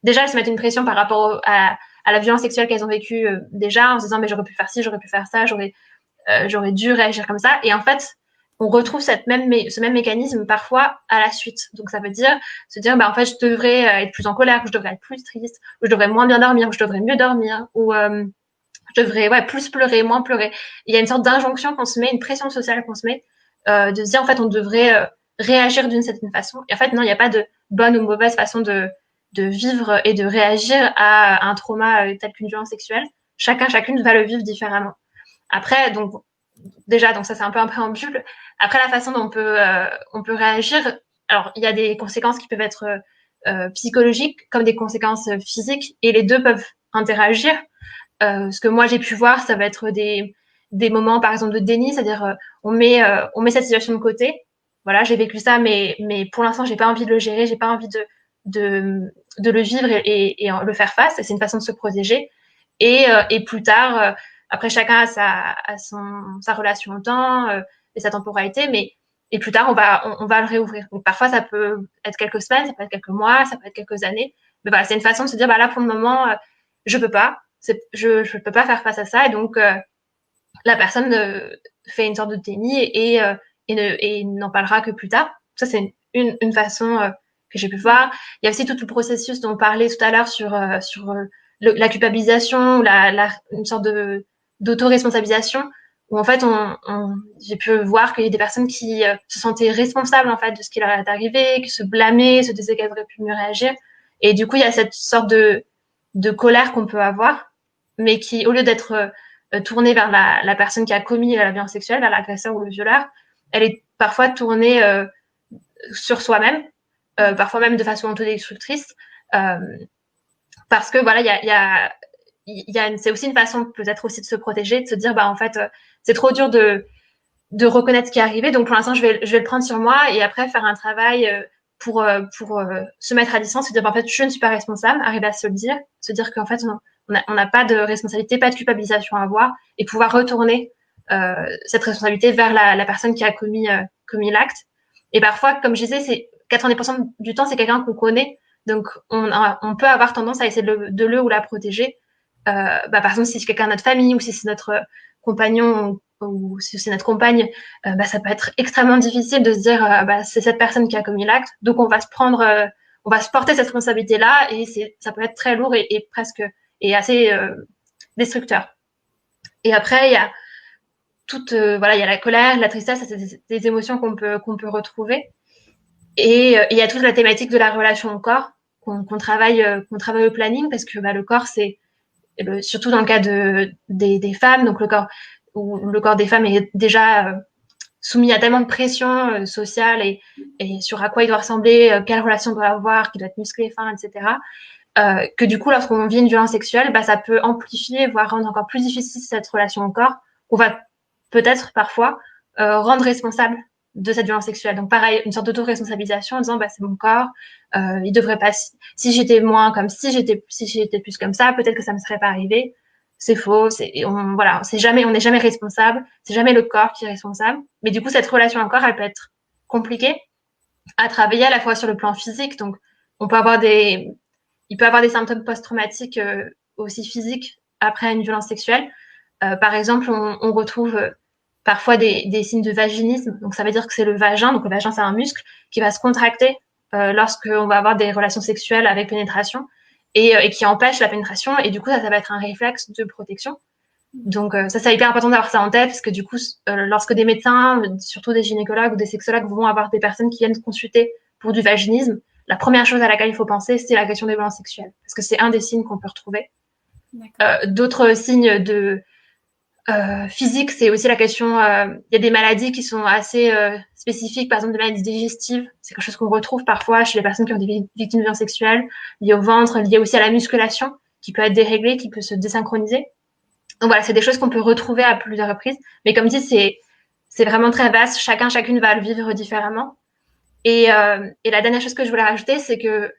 Déjà, elles se mettent une pression par rapport à la violence sexuelle qu'elles ont vécue déjà, en se disant, mais j'aurais pu faire ci, j'aurais pu faire ça, j'aurais dû réagir comme ça. Et en fait, on retrouve ce même mécanisme parfois à la suite. Donc ça veut dire se dire, bah en fait, je devrais être plus en colère, ou je devrais être plus triste, ou je devrais moins bien dormir, ou je devrais mieux dormir, ou je devrais plus pleurer, moins pleurer. Il y a une sorte d'injonction qu'on se met, une pression sociale qu'on se met, de se dire en fait on devrait réagir d'une certaine façon. Et en fait non, il n'y a pas de bonne ou mauvaise façon de vivre et de réagir à un trauma tel qu'une violence sexuelle. Chacun, chacune va le vivre différemment. Après, donc déjà, donc ça c'est un peu un préambule. Après, la façon dont on peut réagir, alors il y a des conséquences qui peuvent être psychologiques comme des conséquences physiques, et les deux peuvent interagir. Ce que moi j'ai pu voir, ça va être des moments, par exemple, de déni, c'est-à-dire on met cette situation de côté. Voilà, j'ai vécu ça, mais pour l'instant, j'ai pas envie de le gérer, j'ai pas envie de le vivre et le faire face. C'est une façon de se protéger. Et plus tard, après chacun sa relation au temps et sa temporalité, mais et plus tard on va le réouvrir. Donc parfois ça peut être quelques semaines, ça peut être quelques mois, ça peut être quelques années, mais voilà, c'est une façon de se dire bah là pour le moment je peux pas, je peux pas faire face à ça, et donc la personne fait une sorte de déni et n'en parlera que plus tard. Ça c'est une façon que j'ai pu voir. Il y a aussi tout le processus dont on parlait tout à l'heure sur la culpabilisation, une sorte d'autoresponsabilisation, où en fait j'ai pu voir qu'il y a des personnes qui se sentaient responsables en fait de ce qui leur est arrivé, qui se blâmaient, se disaient qu'elles auraient pu mieux réagir. Et du coup, il y a cette sorte de colère qu'on peut avoir, mais qui, au lieu d'être tournée vers la personne qui a commis la violence sexuelle, vers l'agresseur ou le violeur, elle est parfois tournée sur soi-même, parfois même de façon autodestructrice, euh, parce que voilà, c'est aussi une façon peut-être aussi de se protéger, de se dire bah en fait c'est trop dur de reconnaître ce qui est arrivé, donc pour l'instant je vais le prendre sur moi, et après faire un travail pour se mettre à distance, se dire bah, en fait je ne suis pas responsable, arriver à se le dire, se dire qu'en fait on n'a pas de responsabilité, pas de culpabilisation à avoir, et pouvoir retourner cette responsabilité vers la personne qui a commis l'acte. Et parfois, comme je disais, c'est 90% du temps c'est quelqu'un qu'on connaît, donc on peut avoir tendance à essayer de le ou la protéger. Bah, par exemple, si c'est quelqu'un de notre famille, ou si c'est notre compagnon, ou si c'est notre compagne, bah, ça peut être extrêmement difficile de se dire bah, c'est cette personne qui a commis l'acte, donc on va se porter cette responsabilité-là, et ça peut être très lourd et presque et assez destructeur. Et après, il y a voilà, il y a la colère, la tristesse, c'est des émotions qu'on peut retrouver. Et il y a toute la thématique de la relation au corps qu'on travaille au planning, parce que bah, le corps, c'est surtout dans le cas des femmes, donc le corps des femmes est déjà soumis à tellement de pression sociale et sur à quoi il doit ressembler, quelle relation il doit avoir, qu'il doit être musclé, fin, etc. Que du coup, lorsqu'on vit une violence sexuelle, bah, ça peut amplifier, voire rendre encore plus difficile cette relation au corps, qu'on va peut-être parfois rendre responsable de cette violence sexuelle. Donc pareil, une sorte d'auto-responsabilisation en disant bah, c'est mon corps, il devrait pas, si j'étais moins comme si j'étais plus comme ça, peut-être que ça me serait pas arrivé. C'est faux, voilà, on n'est jamais responsable, c'est jamais le corps qui est responsable. Mais du coup, cette relation au corps, elle peut être compliquée à travailler à la fois sur le plan physique. Donc on peut avoir il peut avoir des symptômes post-traumatiques aussi physiques après une violence sexuelle. Par exemple, on retrouve parfois des signes de vaginisme. Donc, ça veut dire que c'est le vagin. Donc, le vagin, c'est un muscle qui va se contracter lorsqu'on va avoir des relations sexuelles avec pénétration et qui empêche la pénétration. Et du coup, ça va être un réflexe de protection. Donc, ça, c'est hyper important d'avoir ça en tête, parce que du coup, lorsque des médecins, surtout des gynécologues ou des sexologues, vont avoir des personnes qui viennent consulter pour du vaginisme, la première chose à laquelle il faut penser, c'est la question des violences sexuelles, parce que c'est un des signes qu'on peut retrouver. D'autres signes de physique, c'est aussi la question. Il y a des maladies qui sont assez spécifiques, par exemple des maladies digestives. C'est quelque chose qu'on retrouve parfois chez les personnes qui ont des victimes de violences sexuelles, liées au ventre, liées aussi à la musculation, qui peut être déréglée, qui peut se désynchroniser. Donc voilà, c'est des choses qu'on peut retrouver à plusieurs reprises. Mais comme dit, c'est vraiment très vaste. Chacune va le vivre différemment. Et la dernière chose que je voulais rajouter, c'est que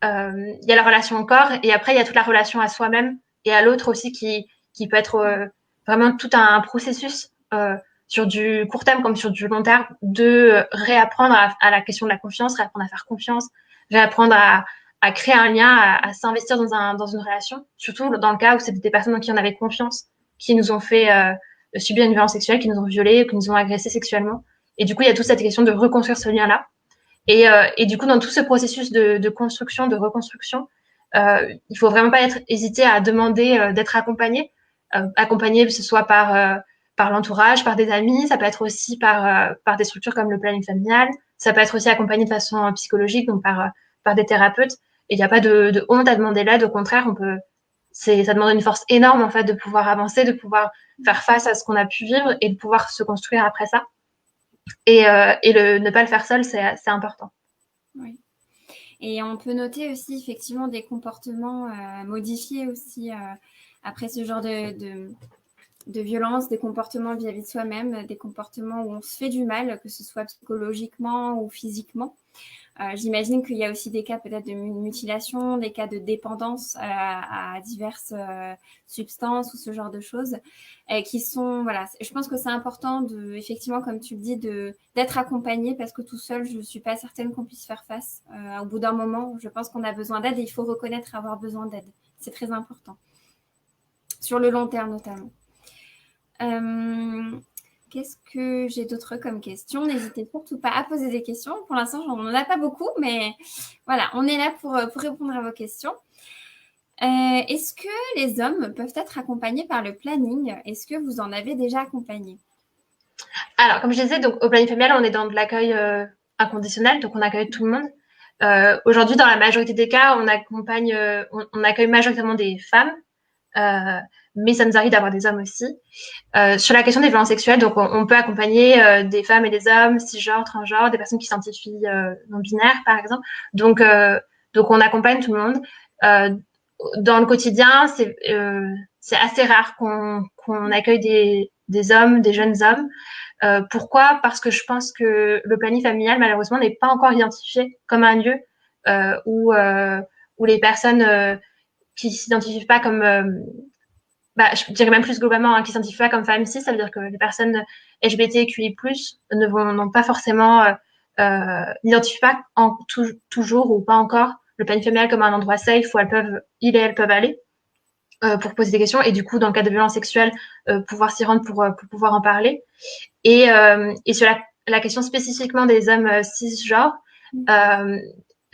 il y a la relation au corps et après il y a toute la relation à soi-même et à l'autre aussi qui peut être vraiment tout un processus sur du court terme comme sur du long terme de réapprendre à la question de la confiance, réapprendre à faire confiance, réapprendre à créer un lien, à s'investir dans une relation, surtout dans le cas où c'était des personnes en qui on avait confiance, qui nous ont fait subir une violence sexuelle, qui nous ont violés, qui nous ont agressés sexuellement. Et du coup, il y a toute cette question de reconstruire ce lien-là. Et du coup, dans tout ce processus de construction, de reconstruction, il faut vraiment pas hésiter à demander d'être accompagné que ce soit par l'entourage, par des amis, ça peut être aussi par des structures comme le planning familial, ça peut être aussi accompagné de façon psychologique, donc par des thérapeutes. Et il n'y a pas de honte à demander l'aide, au contraire, ça demande une force énorme en fait de pouvoir avancer, de pouvoir faire face à ce qu'on a pu vivre et de pouvoir se construire après ça. Et ne pas le faire seul, c'est important. Oui. Et on peut noter aussi effectivement des comportements modifiés aussi après ce genre de violence, des comportements vis-à-vis de soi-même, des comportements où on se fait du mal, que ce soit psychologiquement ou physiquement. J'imagine qu'il y a aussi des cas peut-être de mutilation, des cas de dépendance à diverses substances ou ce genre de choses qui sont, voilà, je pense que c'est important effectivement, comme tu le dis, d'être accompagné parce que tout seul, je ne suis pas certaine qu'on puisse faire face. Au bout d'un moment, je pense qu'on a besoin d'aide et il faut reconnaître avoir besoin d'aide. C'est très important. Sur le long terme notamment. Qu'est-ce que j'ai d'autre comme questions? N'hésitez surtout pas à poser des questions. Pour l'instant, on n'en a pas beaucoup, mais voilà, on est là pour répondre à vos questions. Est-ce que les hommes peuvent être accompagnés par le planning? Est-ce que vous en avez déjà accompagné? Alors, comme je disais, donc au planning familial, on est dans de l'accueil inconditionnel, donc on accueille tout le monde. Aujourd'hui, dans la majorité des cas, on accueille majoritairement des femmes, mais ça nous arrive d'avoir des hommes aussi. Sur la question des violences sexuelles, donc on peut accompagner des femmes et des hommes, cisgenres, transgenres, des personnes qui s'identifient non binaires, par exemple. Donc on accompagne tout le monde. Dans le quotidien, c'est assez rare qu'on accueille des hommes, des jeunes hommes. Pourquoi? Parce que je pense que le planning familial, malheureusement, n'est pas encore identifié comme un lieu où les personnes qui s'identifient pas comme je dirais même plus globalement, qui s'identifient pas comme femmes cis, ça veut dire que les personnes LGBTQI+, n'ont pas forcément, n'identifient pas toujours ou pas encore le planning familial comme un endroit safe où il et elles peuvent aller pour poser des questions et du coup, dans le cas de violences sexuelles, pouvoir s'y rendre pour pouvoir en parler. Et sur la question spécifiquement des hommes cisgenres,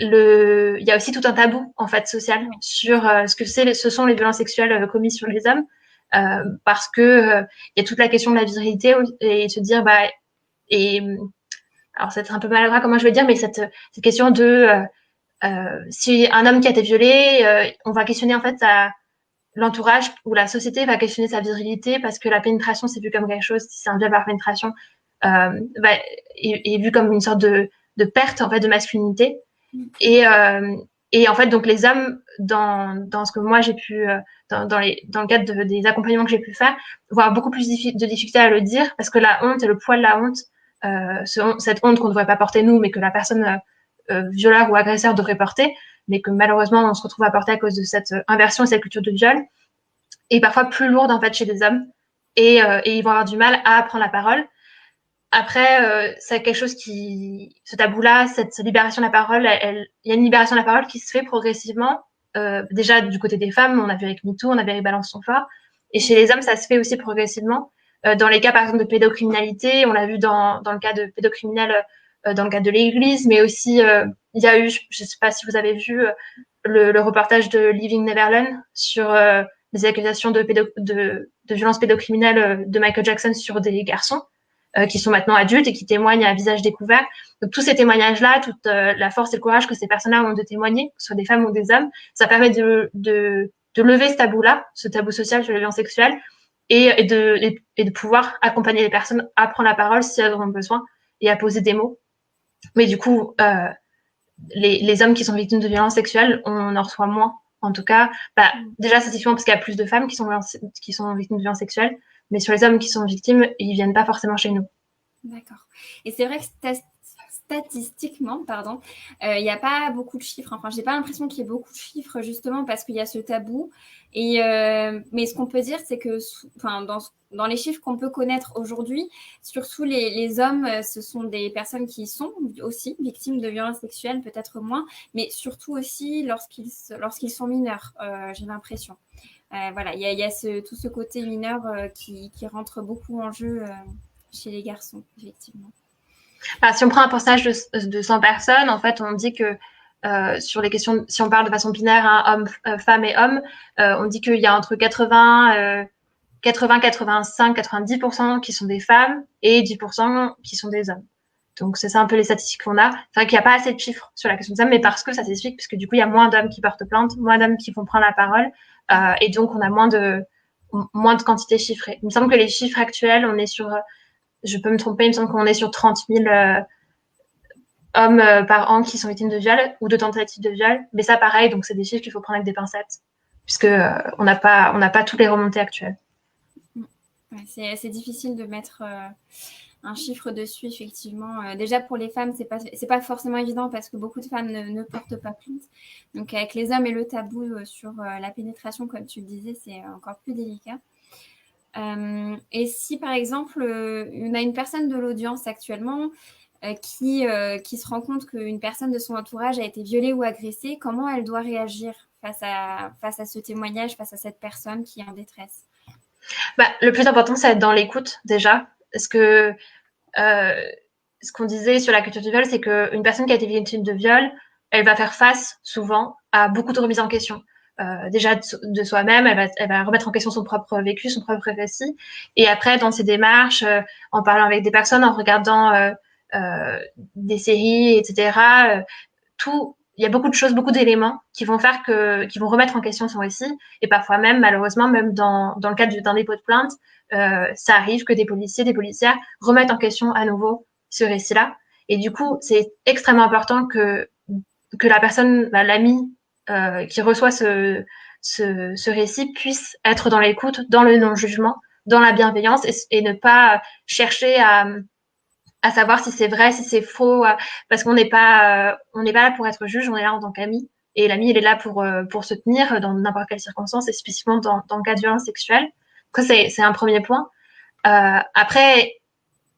il y a aussi tout un tabou en fait social sur ce sont les violences sexuelles commises sur les hommes parce que il y a toute la question de la virilité et se dire alors c'est un peu maladroit comment je vais dire mais cette question de si un homme qui a été violé on va questionner en fait l'entourage ou la société va questionner sa virilité parce que la pénétration c'est vu comme quelque chose si c'est un viol par pénétration est vu comme une sorte de perte en fait de masculinité. Et en fait, donc les hommes, dans ce que moi j'ai pu, dans le cadre des accompagnements que j'ai pu faire, voir beaucoup plus de difficultés à le dire parce que la honte et le poids de la honte, cette honte qu'on ne devrait pas porter nous, mais que la personne violeur ou agresseur devrait porter, mais que malheureusement on se retrouve à porter à cause de cette inversion et cette culture de viol, est parfois plus lourde en fait chez les hommes et ils vont avoir du mal à prendre la parole. Après, c'est quelque chose ce tabou-là, cette libération de la parole, il y a une libération de la parole qui se fait progressivement. Déjà du côté des femmes, on a vu avec MeToo, on a vu avec Balance ton fort. Et chez les hommes, ça se fait aussi progressivement. Dans les cas, par exemple, de pédocriminalité, on l'a vu dans le cas de pédocriminels, dans le cas de l'Église, mais aussi, il y a eu, je ne sais pas si vous avez vu le reportage de Living Neverland sur les accusations de violences pédocriminelles de Michael Jackson sur des garçons. Qui sont maintenant adultes et qui témoignent à visage découvert. Donc tous ces témoignages-là, toute la force et le courage que ces personnes-là ont de témoigner, que ce soit des femmes ou des hommes, ça permet de lever ce tabou social sur les violences sexuelles, et de pouvoir accompagner les personnes à prendre la parole si elles en ont besoin et à poser des mots. Mais du coup, les hommes qui sont victimes de violences sexuelles, on en reçoit moins. En tout cas, déjà, c'est différent parce qu'il y a plus de femmes qui sont victimes de violences sexuelles, mais sur les hommes qui sont victimes, ils viennent pas forcément chez nous. D'accord. Et c'est vrai que statistiquement, pardon, il n'y a pas beaucoup de chiffres. Enfin, j'ai pas l'impression qu'il y ait beaucoup de chiffres justement parce qu'il y a ce tabou. Et mais ce qu'on peut dire, c'est que, enfin, dans les chiffres qu'on peut connaître aujourd'hui, surtout les hommes, ce sont des personnes qui sont aussi victimes de violences sexuelles, peut-être moins, mais surtout aussi lorsqu'ils sont mineurs. J'ai l'impression. Voilà, il y a tout ce côté mineur qui rentre beaucoup en jeu chez les garçons, effectivement. Si on prend un pourcentage de 100 personnes, en fait, on dit que sur les questions, si on parle de façon binaire, hein, homme, femme et homme, on dit qu'il y a entre 80, 85, 90% qui sont des femmes et 10% qui sont des hommes. Donc, c'est ça un peu les statistiques qu'on a. C'est vrai qu'il n'y a pas assez de chiffres sur la question des hommes, mais parce que ça s'explique, puisque du coup, il y a moins d'hommes qui portent plainte, moins d'hommes qui vont prendre la parole, et donc on a moins de quantité chiffrée. Il me semble que les chiffres actuels, on est sur, je peux me tromper, il me semble qu'on est sur 30 000 hommes par an qui sont victimes de viol ou de tentatives de viol. Mais ça, pareil, donc c'est des chiffres qu'il faut prendre avec des pincettes, puisque on n'a pas toutes les remontées actuelles. Ouais, c'est difficile de mettre un chiffre dessus, effectivement. Déjà, pour les femmes, c'est pas forcément évident parce que beaucoup de femmes ne portent pas plainte. Donc, avec les hommes et le tabou sur la pénétration, comme tu le disais, c'est encore plus délicat. Et si, par exemple, on a une personne de l'audience actuellement qui se rend compte qu'une personne de son entourage a été violée ou agressée, comment elle doit réagir face à ce témoignage, face à cette personne qui est en détresse? Le plus important, c'est d'être dans l'écoute, déjà. Parce que ce qu'on disait sur la culture du viol, c'est qu'une personne qui a été victime de viol, elle va faire face souvent à beaucoup de remises en question. Déjà de soi-même, elle va remettre en question son propre vécu, son propre récit. Et après, dans ses démarches, en parlant avec des personnes, en regardant des séries, etc., il y a beaucoup de choses, beaucoup d'éléments qui vont remettre en question son récit. Et parfois même, malheureusement, même dans le cadre d'un dépôt de plainte, ça arrive que des policiers, des policières remettent en question à nouveau ce récit-là. Et du coup, c'est extrêmement important que la personne, l'ami qui reçoit ce récit puisse être dans l'écoute, dans le non-jugement, dans la bienveillance et ne pas chercher à savoir si c'est vrai, si c'est faux, parce qu'on n'est pas là pour être juge, on est là en tant qu'ami. Et l'ami, il est là pour se tenir dans n'importe quelle circonstance, et spécifiquement dans le cas de violence sexuelle. Donc ça, c'est un premier point. Après,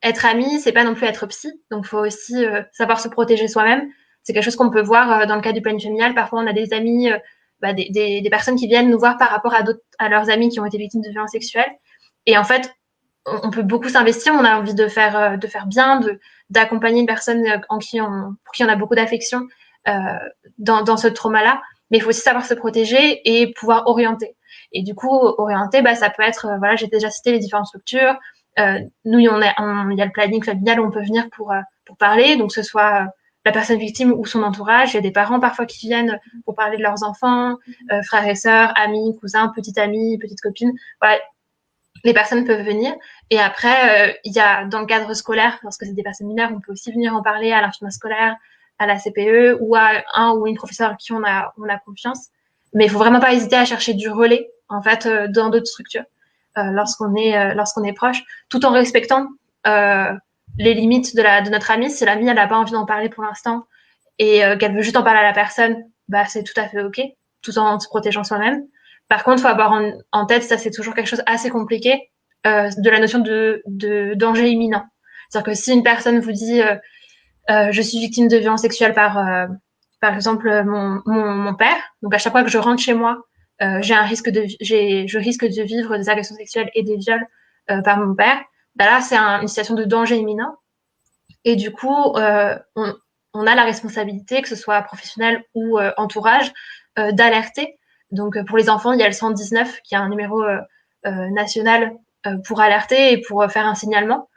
être ami, c'est pas non plus être psy. Donc, faut aussi savoir se protéger soi-même. C'est quelque chose qu'on peut voir dans le cas du planning familial. Parfois, on a des amis, des personnes qui viennent nous voir par rapport à leurs amis qui ont été victimes de violences sexuelles. Et en fait, on peut beaucoup s'investir. On a envie de faire bien, d'accompagner une personne pour qui on a beaucoup d'affection dans ce trauma-là. Mais il faut aussi savoir se protéger et pouvoir orienter. Et du coup, orienter, ça peut être, voilà, j'ai déjà cité les différentes structures. Nous, il y a le planning familial où on peut venir pour parler, donc que ce soit la personne victime ou son entourage. Il y a des parents parfois qui viennent pour parler de leurs enfants, frères et sœurs, amis, cousins, petites amies, petites copines. Voilà, les personnes peuvent venir. Et après, il y a dans le cadre scolaire, lorsque c'est des personnes mineures, on peut aussi venir en parler à l'infirmière scolaire, à la CPE ou à un ou une professeure à qui on a confiance. Mais il faut vraiment pas hésiter à chercher du relais, en fait, dans d'autres structures. Lorsqu'on est proche, tout en respectant les limites de notre amie. Si l'amie elle n'a pas envie d'en parler pour l'instant et qu'elle veut juste en parler à la personne, c'est tout à fait ok, tout en se protégeant soi-même. Par contre, il faut avoir en tête, ça c'est toujours quelque chose assez compliqué, de la notion de danger imminent. C'est-à-dire que si une personne vous dit je suis victime de violences sexuelles par exemple mon père, donc à chaque fois que je rentre chez moi, je risque de vivre des agressions sexuelles et des viols par mon père. Là, c'est une situation de danger imminent. Et du coup, on a la responsabilité, que ce soit professionnel ou entourage, d'alerter. Donc, pour les enfants, il y a le 119 qui est un numéro national pour alerter et pour faire un signalement.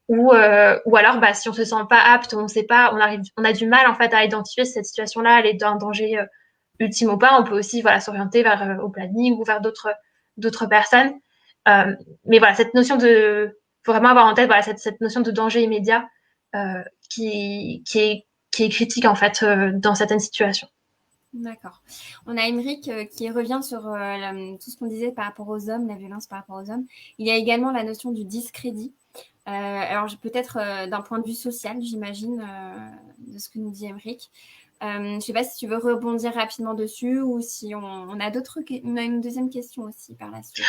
Ou alors, si on se sent pas apte, on sait pas, on a du mal en fait à identifier cette situation-là, elle est d'un danger ultime ou pas, on peut aussi s'orienter vers au planning ou vers d'autres personnes. Mais voilà, cette notion faut vraiment avoir en tête cette notion de danger immédiat qui est critique en fait dans certaines situations. D'accord. On a Émeric qui revient sur tout ce qu'on disait par rapport aux hommes, la violence par rapport aux hommes. Il y a également la notion du discrédit. Alors peut-être d'un point de vue social, j'imagine, de ce que nous dit Émeric. Je ne sais pas si tu veux rebondir rapidement dessus ou si on a une deuxième question aussi par la suite.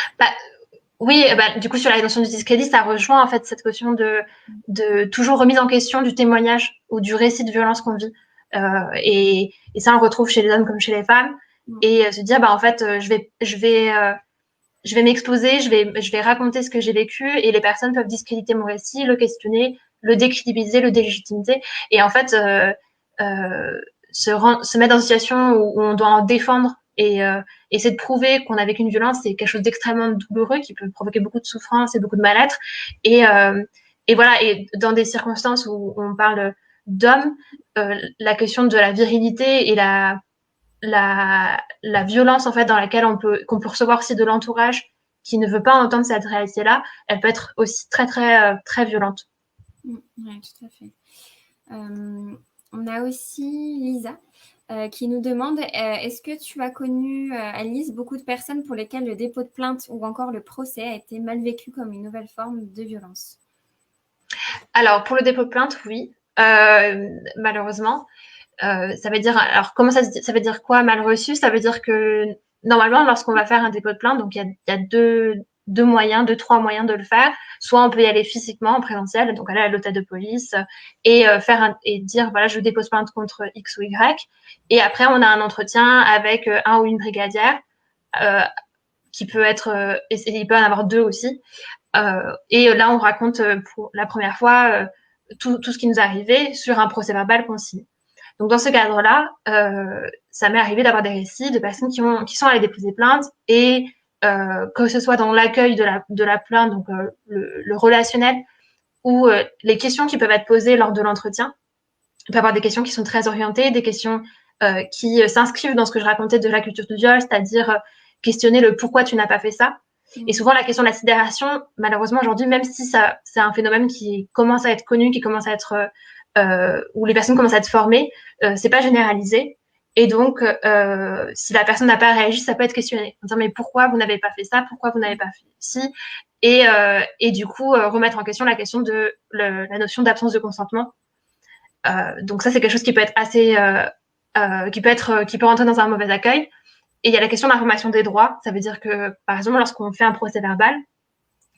Oui, du coup, sur la notion du discrédit, ça rejoint en fait cette notion de toujours remise en question du témoignage ou du récit de violence qu'on vit. Et ça, on le retrouve chez les hommes comme chez les femmes. Et se dire, en fait, je vais m'exposer, je vais raconter ce que j'ai vécu, et les personnes peuvent discréditer mon récit, le questionner, le décrédibiliser, le délégitimiser. Et en fait, se mettre dans une situation où on doit en défendre et essayer de prouver qu'on a vécu une violence, c'est quelque chose d'extrêmement douloureux qui peut provoquer beaucoup de souffrance et beaucoup de mal-être. Et voilà, et dans des circonstances où on parle d'hommes, la question de la virilité et la violence en fait dans laquelle qu'on peut recevoir aussi de l'entourage qui ne veut pas entendre cette réalité-là, elle peut être aussi très très très violente. Oui, tout à fait. On a aussi Lisa qui nous demande est-ce que tu as connu, Alice, beaucoup de personnes pour lesquelles le dépôt de plainte ou encore le procès a été mal vécu comme une nouvelle forme de violence? Alors, pour le dépôt de plainte, oui, malheureusement. Ça veut dire, alors comment ça veut dire quoi mal reçu? Ça veut dire que normalement, lorsqu'on va faire un dépôt de plainte, donc il y a deux moyens, trois moyens de le faire. Soit on peut y aller physiquement en présentiel, donc aller à l'hôtel de police et et dire voilà, je dépose plainte contre X ou Y. Et après, on a un entretien avec un ou une brigadière qui peut être, et il peut en avoir deux aussi. Et là, on raconte pour la première fois tout ce qui nous est arrivé sur un procès-verbal qu'on signe. Donc dans ce cadre-là, ça m'est arrivé d'avoir des récits de personnes qui sont allées déposer plainte et que ce soit dans l'accueil de la plainte, donc le relationnel, ou les questions qui peuvent être posées lors de l'entretien. Il peut y avoir des questions qui sont très orientées, des questions qui s'inscrivent dans ce que je racontais de la culture du viol, c'est-à-dire questionner le pourquoi tu n'as pas fait ça. Et souvent, la question de la sidération, malheureusement, aujourd'hui, même si c'est un phénomène qui commence à être connu, qui commence à être où les personnes commencent à être formées, c'est pas généralisé. Et donc, si la personne n'a pas réagi, ça peut être questionné. En disant, mais pourquoi vous n'avez pas fait ça? Pourquoi vous n'avez pas fait ci? Et du coup, remettre en question la question de la notion d'absence de consentement. Donc ça, c'est quelque chose qui peut être qui peut rentrer dans un mauvais accueil. Et il y a la question de l'information des droits. Ça veut dire que, par exemple, lorsqu'on fait un procès verbal,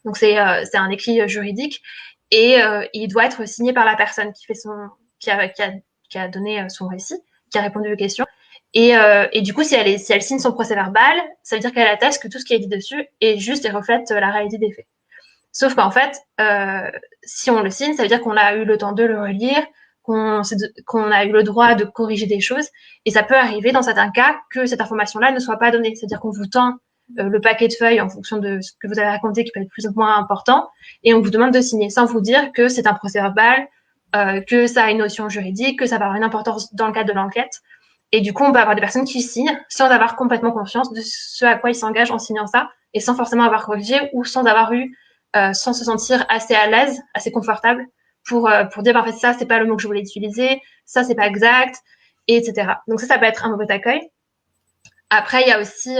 donc c'est un écrit juridique, et il doit être signé par la personne qui a donné son récit, qui a répondu aux questions. Et du coup, si elle signe son procès verbal, ça veut dire qu'elle atteste que tout ce qui est dit dessus est juste et reflète la réalité des faits. Sauf qu'en fait, si on le signe, ça veut dire qu'on a eu le temps de le relire, qu'on a eu le droit de corriger des choses. Et ça peut arriver dans certains cas que cette information-là ne soit pas donnée. C'est-à-dire qu'on vous tend le paquet de feuilles en fonction de ce que vous avez raconté qui peut être plus ou moins important, et on vous demande de signer sans vous dire que c'est un procès verbal, que ça a une notion juridique, que ça va avoir une importance dans le cadre de l'enquête. Et du coup, on peut avoir des personnes qui signent sans avoir complètement conscience de ce à quoi ils s'engagent en signant ça, et sans forcément avoir corrigé ou sans avoir eu sans se sentir assez à l'aise, assez confortable pour dire en fait ça c'est pas le mot que je voulais utiliser, ça c'est pas exact, et etc. Donc ça peut être un mauvais accueil. Après il y a aussi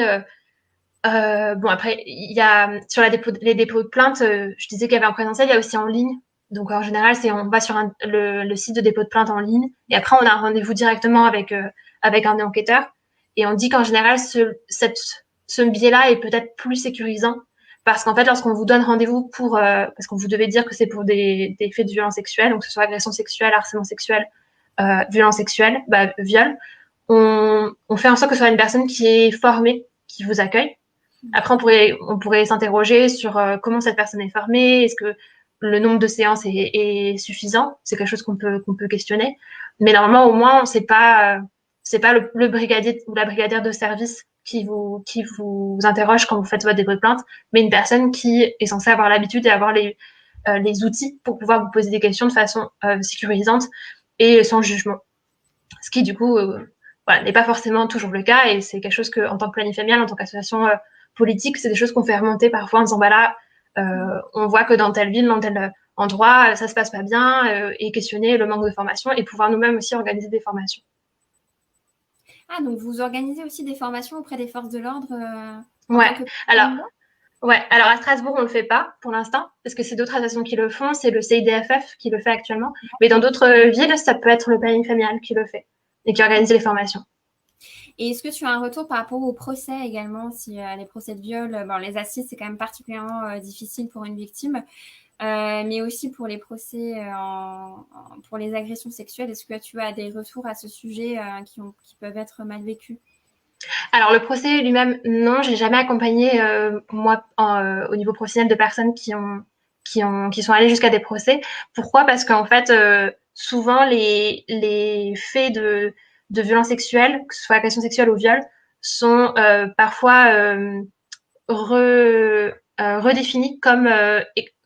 après il y a sur les dépôts de plainte, je disais qu'il y avait en présentiel, il y a aussi en ligne. Donc en général c'est on va sur le site de dépôt de plainte en ligne et après on a un rendez-vous directement avec un enquêteur et on dit qu'en général ce biais-là est peut-être plus sécurisant. Parce qu'en fait, lorsqu'on vous donne rendez-vous parce qu'on vous devait dire que c'est pour des faits de violence sexuelle, donc que ce soit agression sexuelle, harcèlement sexuel, violence sexuelle, viol, on fait en sorte que ce soit une personne qui est formée, qui vous accueille. Après, on pourrait s'interroger sur comment cette personne est formée, est-ce que le nombre de séances est suffisant? C'est quelque chose qu'on peut questionner. Mais normalement, au moins, c'est pas le brigadier ou la brigadière de service qui vous interroge quand vous faites votre dépôt de plainte, mais une personne qui est censée avoir l'habitude et avoir les outils pour pouvoir vous poser des questions de façon sécurisante et sans jugement. Ce qui, du coup, voilà, n'est pas forcément toujours le cas. Et c'est quelque chose que, en tant que planning familial, en tant qu'association politique, c'est des choses qu'on fait remonter parfois en disant, bah là, on voit que dans telle ville, dans tel endroit, ça se passe pas bien, et questionner le manque de formation et pouvoir nous-mêmes aussi organiser des formations. Ah, donc vous organisez aussi des formations auprès des forces de l'ordre en Ouais. tant que Alors, planning. ouais. Alors à Strasbourg, on le fait pas pour l'instant parce que c'est d'autres associations qui le font. C'est le CIDFF qui le fait actuellement. Mais dans d'autres villes, ça peut être le planning familial qui le fait et qui organise les formations. Et est-ce que tu as un retour par rapport au procès également, si les procès de viol, bon, les assises, c'est quand même particulièrement difficile pour une victime, mais aussi pour les procès, pour les agressions sexuelles, est-ce que tu as des retours à ce sujet qui peuvent être mal vécus? Alors le procès lui-même, non, j'ai jamais accompagné moi au niveau professionnel de personnes qui sont allées jusqu'à des procès. Pourquoi? Parce qu'en fait, souvent les faits de violences sexuelles, que ce soit agression sexuelle ou viol, sont parfois redéfinis comme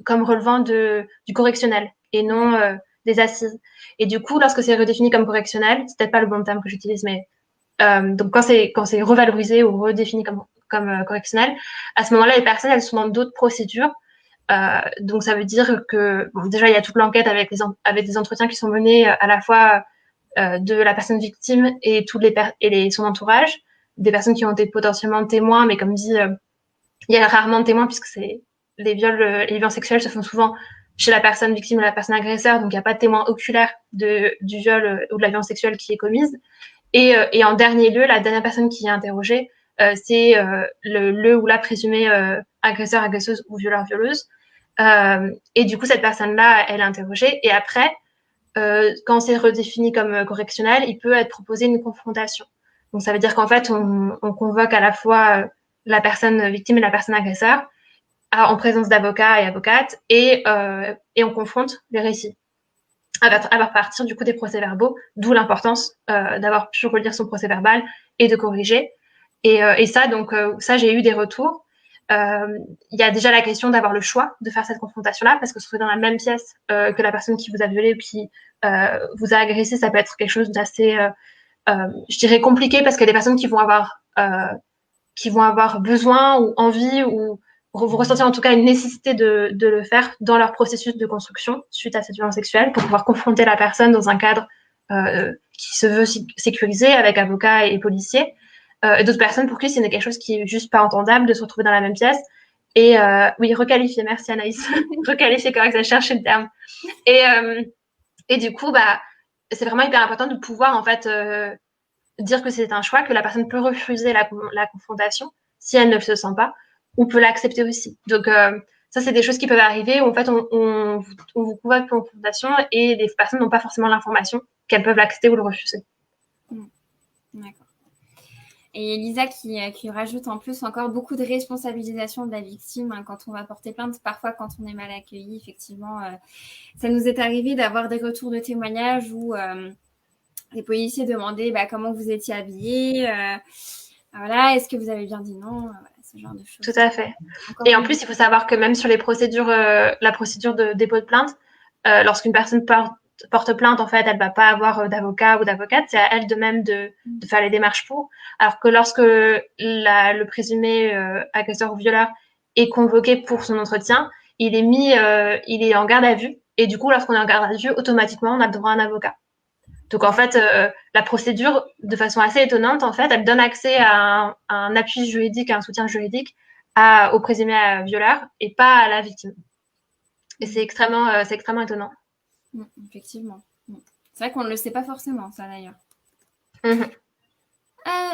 relevant du correctionnel et non des assises. Et du coup, lorsque c'est redéfini comme correctionnel, c'est peut-être pas le bon terme que j'utilise, mais donc quand c'est revalorisé ou redéfini comme correctionnel, à ce moment-là, les personnes elles sont dans d'autres procédures. Donc ça veut dire que bon, déjà il y a toute l'enquête avec des entretiens qui sont menés à la fois de la personne victime et son entourage, des personnes qui ont été potentiellement témoins, mais comme dit, il y a rarement de témoins puisque les violences sexuelles se font souvent chez la personne victime ou la personne agresseur, donc il n'y a pas de témoin oculaire du viol ou de la violence sexuelle qui est commise. Et en dernier lieu, la dernière personne qui est interrogée, c'est le ou la présumée agresseur, agresseuse ou violeur, violeuse. Et du coup, cette personne-là, elle est interrogée. Et après, quand c'est redéfini comme correctionnel, il peut être proposé une confrontation. Donc ça veut dire qu'en fait, on convoque à la fois la personne victime et la personne agresseur en présence d'avocats et avocates et on confronte les récits à partir du coup des procès-verbaux, d'où l'importance d'avoir pu relire son procès-verbal et de corriger. Et ça, donc, ça, j'ai eu des retours. Il y a déjà la question d'avoir le choix de faire cette confrontation-là, parce que se trouver dans la même pièce que la personne qui vous a violé ou qui vous a agressé, ça peut être quelque chose d'assez, je dirais, compliqué, parce qu'il y a des personnes qui vont avoir besoin ou envie ou vous ressentez en tout cas une nécessité de le faire dans leur processus de construction suite à cette violence sexuelle pour pouvoir confronter la personne dans un cadre qui se veut sécurisé avec avocats et policiers. Et d'autres personnes pour qui c'est quelque chose qui est juste pas entendable de se retrouver dans la même pièce. Et oui, requalifier, merci Anaïs. Requalifier, correct, ça cherche le terme. Et, euh, et du coup, bah, c'est vraiment hyper important de pouvoir en fait dire que c'est un choix, que la personne peut refuser la confrontation si elle ne se sent pas, ou peut l'accepter aussi. Donc ça, c'est des choses qui peuvent arriver où en fait on vous convoque pour une confrontation et les personnes n'ont pas forcément l'information qu'elles peuvent l'accepter ou le refuser. D'accord. Et Elisa qui rajoute en plus encore beaucoup de responsabilisation de la victime hein, quand on va porter plainte. Parfois, quand on est mal accueilli, effectivement, ça nous est arrivé d'avoir des retours de témoignages où les policiers demandaient bah, comment vous étiez habillé, voilà, est-ce que vous avez bien dit non, voilà, ce genre de Tout choses. à fait. Encore Et en une plus, il faut savoir que même sur les procédures, la procédure de dépôt de plainte, lorsqu'une personne porte plainte, en fait, elle va pas avoir d'avocat ou d'avocate. C'est à elle de même de faire les démarches pour. Alors que lorsque le présumé agresseur ou violeur est convoqué pour son entretien, il est en garde à vue. Et du coup, lorsqu'on est en garde à vue, automatiquement, on a le droit à un avocat. Donc en fait, la procédure, de façon assez étonnante, en fait, elle donne accès à un appui juridique, à un soutien juridique au présumé violeur et pas à la victime. Et c'est extrêmement étonnant. Effectivement. C'est vrai qu'on ne le sait pas forcément, ça d'ailleurs. Mmh.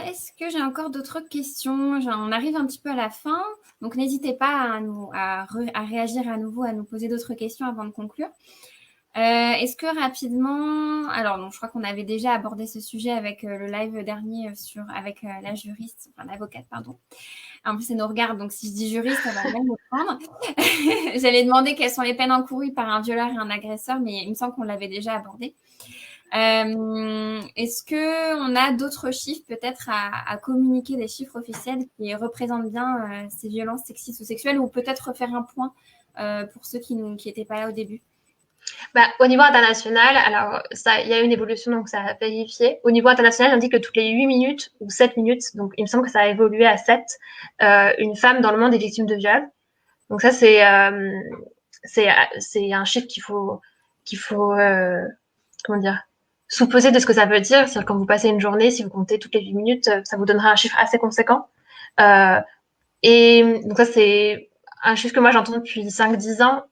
Est-ce que j'ai encore d'autres questions? On arrive un petit peu à la fin, donc n'hésitez pas à réagir à nouveau, à nous poser d'autres questions avant de conclure. Est-ce que rapidement, alors non, je crois qu'on avait déjà abordé ce sujet avec le live dernier avec la juriste, enfin l'avocate, pardon. En plus, elle nous regarde, donc si je dis juriste, elle va même me prendre. J'allais demander quelles sont les peines encourues par un violeur et un agresseur, mais il me semble qu'on l'avait déjà abordé. Est-ce qu'on a d'autres chiffres peut-être à communiquer, des chiffres officiels qui représentent bien ces violences sexistes ou sexuelles, ou peut-être refaire un point pour ceux qui n'étaient pas là au début? Au niveau international, alors ça, il y a une évolution, donc ça a vérifié. Au niveau international, on dit que toutes les 8 minutes ou 7 minutes, donc il me semble que ça a évolué à 7, une femme dans le monde est victime de viol. Donc ça, c'est un chiffre qu'il faut comment dire, sous-peser de ce que ça veut dire. C'est-à-dire quand vous passez une journée, si vous comptez toutes les 8 minutes, ça vous donnera un chiffre assez conséquent. Euh, et donc ça, c'est un chiffre que moi j'entends depuis 5-10 ans.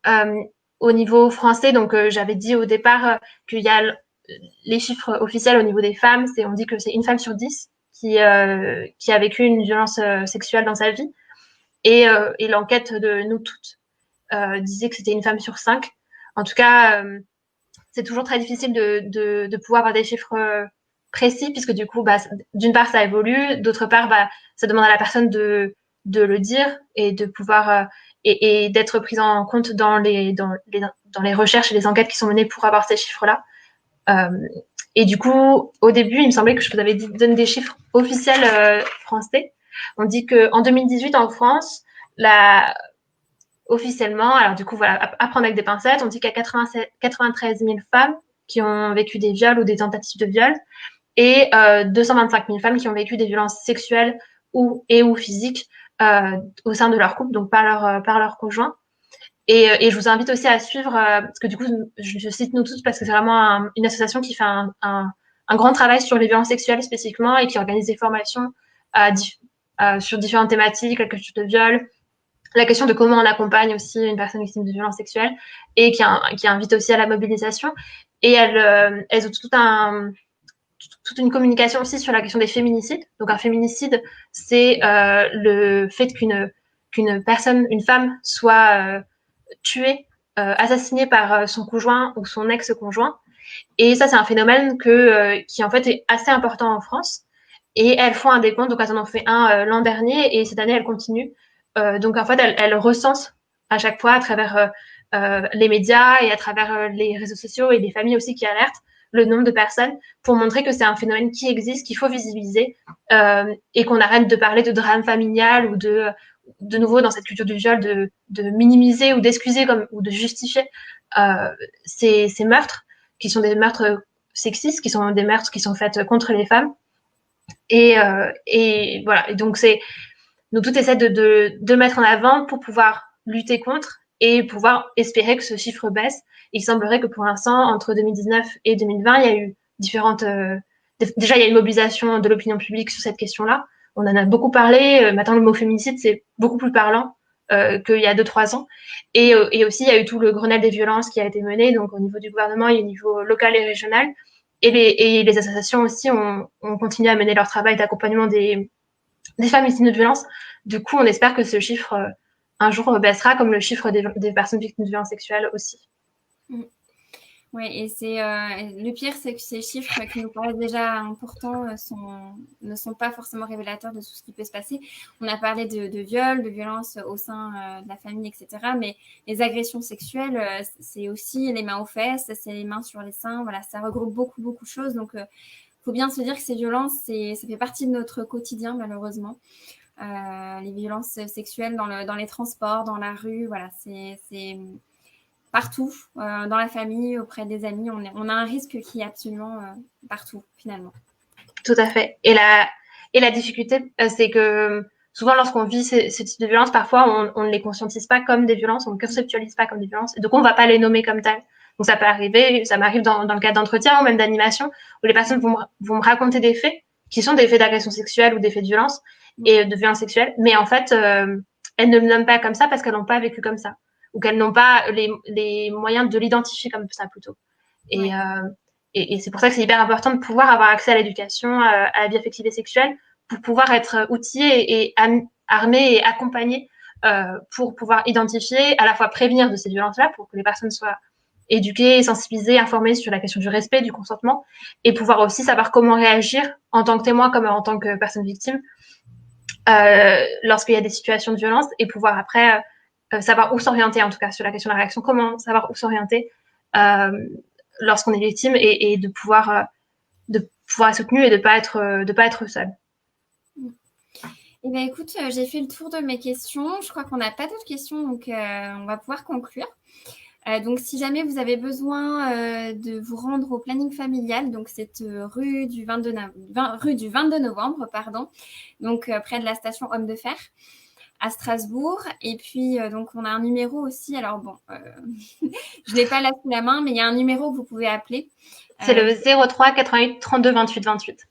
Euh, Au niveau français, donc j'avais dit au départ qu'il y a les chiffres officiels au niveau des femmes, on dit que c'est une femme sur 10 qui a vécu une violence sexuelle dans sa vie. Et l'enquête de nous toutes disait que c'était une femme sur 5. En tout cas, c'est toujours très difficile de pouvoir avoir des chiffres précis, puisque du coup, d'une part, ça évolue, d'autre part, ça demande à la personne de le dire et de pouvoir et d'être prise en compte dans les recherches et les enquêtes qui sont menées pour avoir ces chiffres-là. Et du coup, au début, il me semblait que je vous avais donné des chiffres officiels français. On dit qu'en 2018, en France, officiellement, alors du coup, voilà, à prendre avec des pincettes, on dit qu'il y a 93 000 femmes qui ont vécu des viols ou des tentatives de viol et 225 000 femmes qui ont vécu des violences sexuelles ou physiques au sein de leur couple, donc par leur conjoint. Et je vous invite aussi à suivre, parce que du coup, je cite Nous Toutes parce que c'est vraiment une association qui fait un grand travail sur les violences sexuelles spécifiquement et qui organise des formations sur différentes thématiques, la question de viol, la question de comment on accompagne aussi une personne victime de violences sexuelles et qui invite aussi à la mobilisation. Et elles ont toute une communication aussi sur la question des féminicides. Donc un féminicide, c'est le fait qu'une personne, une femme, soit tuée, assassinée par son conjoint ou son ex-conjoint. Et ça, c'est un phénomène qui en fait est assez important en France. Et elles font un décompte, donc elles en ont fait un l'an dernier et cette année elles continuent. Donc en fait, elles recensent à chaque fois à travers les médias et à travers les réseaux sociaux et les familles aussi qui alertent le nombre de personnes pour montrer que c'est un phénomène qui existe, qu'il faut visibiliser et qu'on arrête de parler de drame familial ou de nouveau dans cette culture du viol de minimiser ou d'excuser ou de justifier ces meurtres qui sont des meurtres sexistes, qui sont des meurtres qui sont faits contre les femmes. Et voilà. Et donc nous tout essaie de mettre en avant pour pouvoir lutter contre et pouvoir espérer que ce chiffre baisse. Il semblerait que pour l'instant, entre 2019 et 2020, il y a eu différentes. Déjà, il y a une mobilisation de l'opinion publique sur cette question-là. On en a beaucoup parlé. Maintenant, le mot féminicide, c'est beaucoup plus parlant qu'il y a 2-3 ans. Et aussi, il y a eu tout le Grenelle des violences qui a été mené, donc au niveau du gouvernement et au niveau local et régional. Et les associations aussi ont continué à mener leur travail d'accompagnement des femmes victimes de violences. Du coup, on espère que ce chiffre, un jour, baissera, comme le chiffre des personnes victimes de violences sexuelles aussi. Oui, et le pire, c'est que ces chiffres qui nous paraissent déjà importants ne sont pas forcément révélateurs de tout ce qui peut se passer. On a parlé de viol, de violence au sein de la famille, etc. Mais les agressions sexuelles, c'est aussi les mains aux fesses, c'est les mains sur les seins. Voilà, ça regroupe beaucoup, beaucoup de choses. Donc, faut bien se dire que ces violences, ça fait partie de notre quotidien, malheureusement. Les violences sexuelles dans les transports, dans la rue, voilà, c'est partout, dans la famille, auprès des amis. On a un risque qui est absolument partout, finalement. Tout à fait. Et la difficulté, c'est que souvent, lorsqu'on vit ce type de violence, parfois, on ne les conscientise pas comme des violences, on ne conceptualise pas comme des violences. Et donc, on ne va pas les nommer comme telles. Donc, ça peut arriver, ça m'arrive dans le cadre d'entretien ou même d'animation, où les personnes vont me raconter des faits qui sont des faits d'agression sexuelle ou des faits de violence et de violence sexuelle. Mais en fait, elles ne me nomment pas comme ça parce qu'elles n'ont pas vécu comme ça. Ou qu'elles n'ont pas les moyens de l'identifier comme ça plutôt. Et, Ouais. et c'est pour ça que c'est hyper important de pouvoir avoir accès à l'éducation, à la vie affective et sexuelle, pour pouvoir être outillé et armé et accompagné pour pouvoir identifier, à la fois prévenir de ces violences-là, pour que les personnes soient éduquées, sensibilisées, informées sur la question du respect, du consentement, et pouvoir aussi savoir comment réagir en tant que témoin comme en tant que personne victime lorsqu'il y a des situations de violence, et pouvoir après savoir où s'orienter, en tout cas sur la question de la réaction, comment savoir où s'orienter lorsqu'on est victime et de pouvoir être soutenu et de pas être seul. Eh bien, écoute, j'ai fait le tour de mes questions. Je crois qu'on n'a pas d'autres questions, donc on va pouvoir conclure. Donc, si jamais vous avez besoin de vous rendre au planning familial, donc c'est rue du 22 novembre, pardon, donc près de la station Homme de Fer à Strasbourg. Et puis, donc, on a un numéro aussi. Alors, bon, je ne l'ai pas là sous la main, mais il y a un numéro que vous pouvez appeler. C'est le 03 88 32 28 28.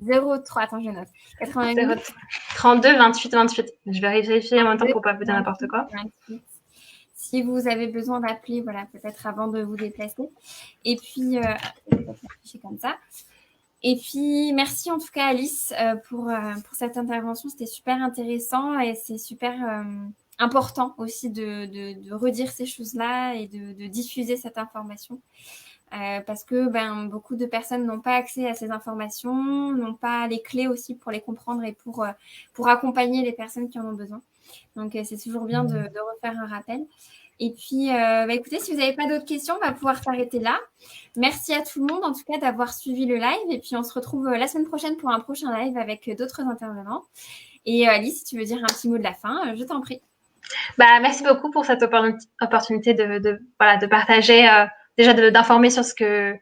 03, attends, je note. 88 32 28 28. Je vais vérifier en même temps pour pas vous dire n'importe quoi. 28. Si vous avez besoin d'appeler, voilà, peut-être avant de vous déplacer. Et puis, comme ça. Et puis, merci en tout cas, Alice, pour cette intervention. C'était super intéressant et c'est super important aussi de redire ces choses-là et de diffuser cette information. Parce que beaucoup de personnes n'ont pas accès à ces informations, n'ont pas les clés aussi pour les comprendre et pour accompagner les personnes qui en ont besoin. Donc, c'est toujours bien de refaire un rappel. Et puis, écoutez, si vous n'avez pas d'autres questions, on va pouvoir s'arrêter là. Merci à tout le monde, en tout cas, d'avoir suivi le live. Et puis, on se retrouve la semaine prochaine pour un prochain live avec d'autres intervenants. Et Alice, si tu veux dire un petit mot de la fin, je t'en prie. Merci beaucoup pour cette opportunité de partager, déjà d'informer sur ce que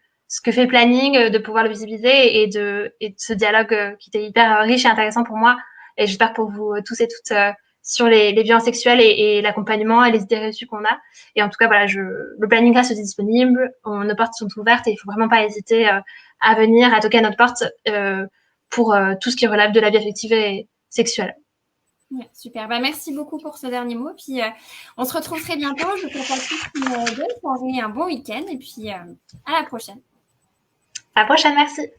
fait le planning, de pouvoir le visibiliser et de ce dialogue qui était hyper riche et intéressant pour moi. Et j'espère pour vous tous et toutes sur les violences sexuelles et l'accompagnement et les idées reçues qu'on a. Et en tout cas, voilà, le planning reste disponible, nos portes sont ouvertes et il faut vraiment pas hésiter à venir, à toquer à notre porte pour tout ce qui relève de la vie affective et sexuelle. Ouais, super. Merci beaucoup pour ce dernier mot. Puis, on se retrouve très bientôt. Je vous souhaite une bonne soirée, un bon week-end. Et puis, à la prochaine. À la prochaine, merci.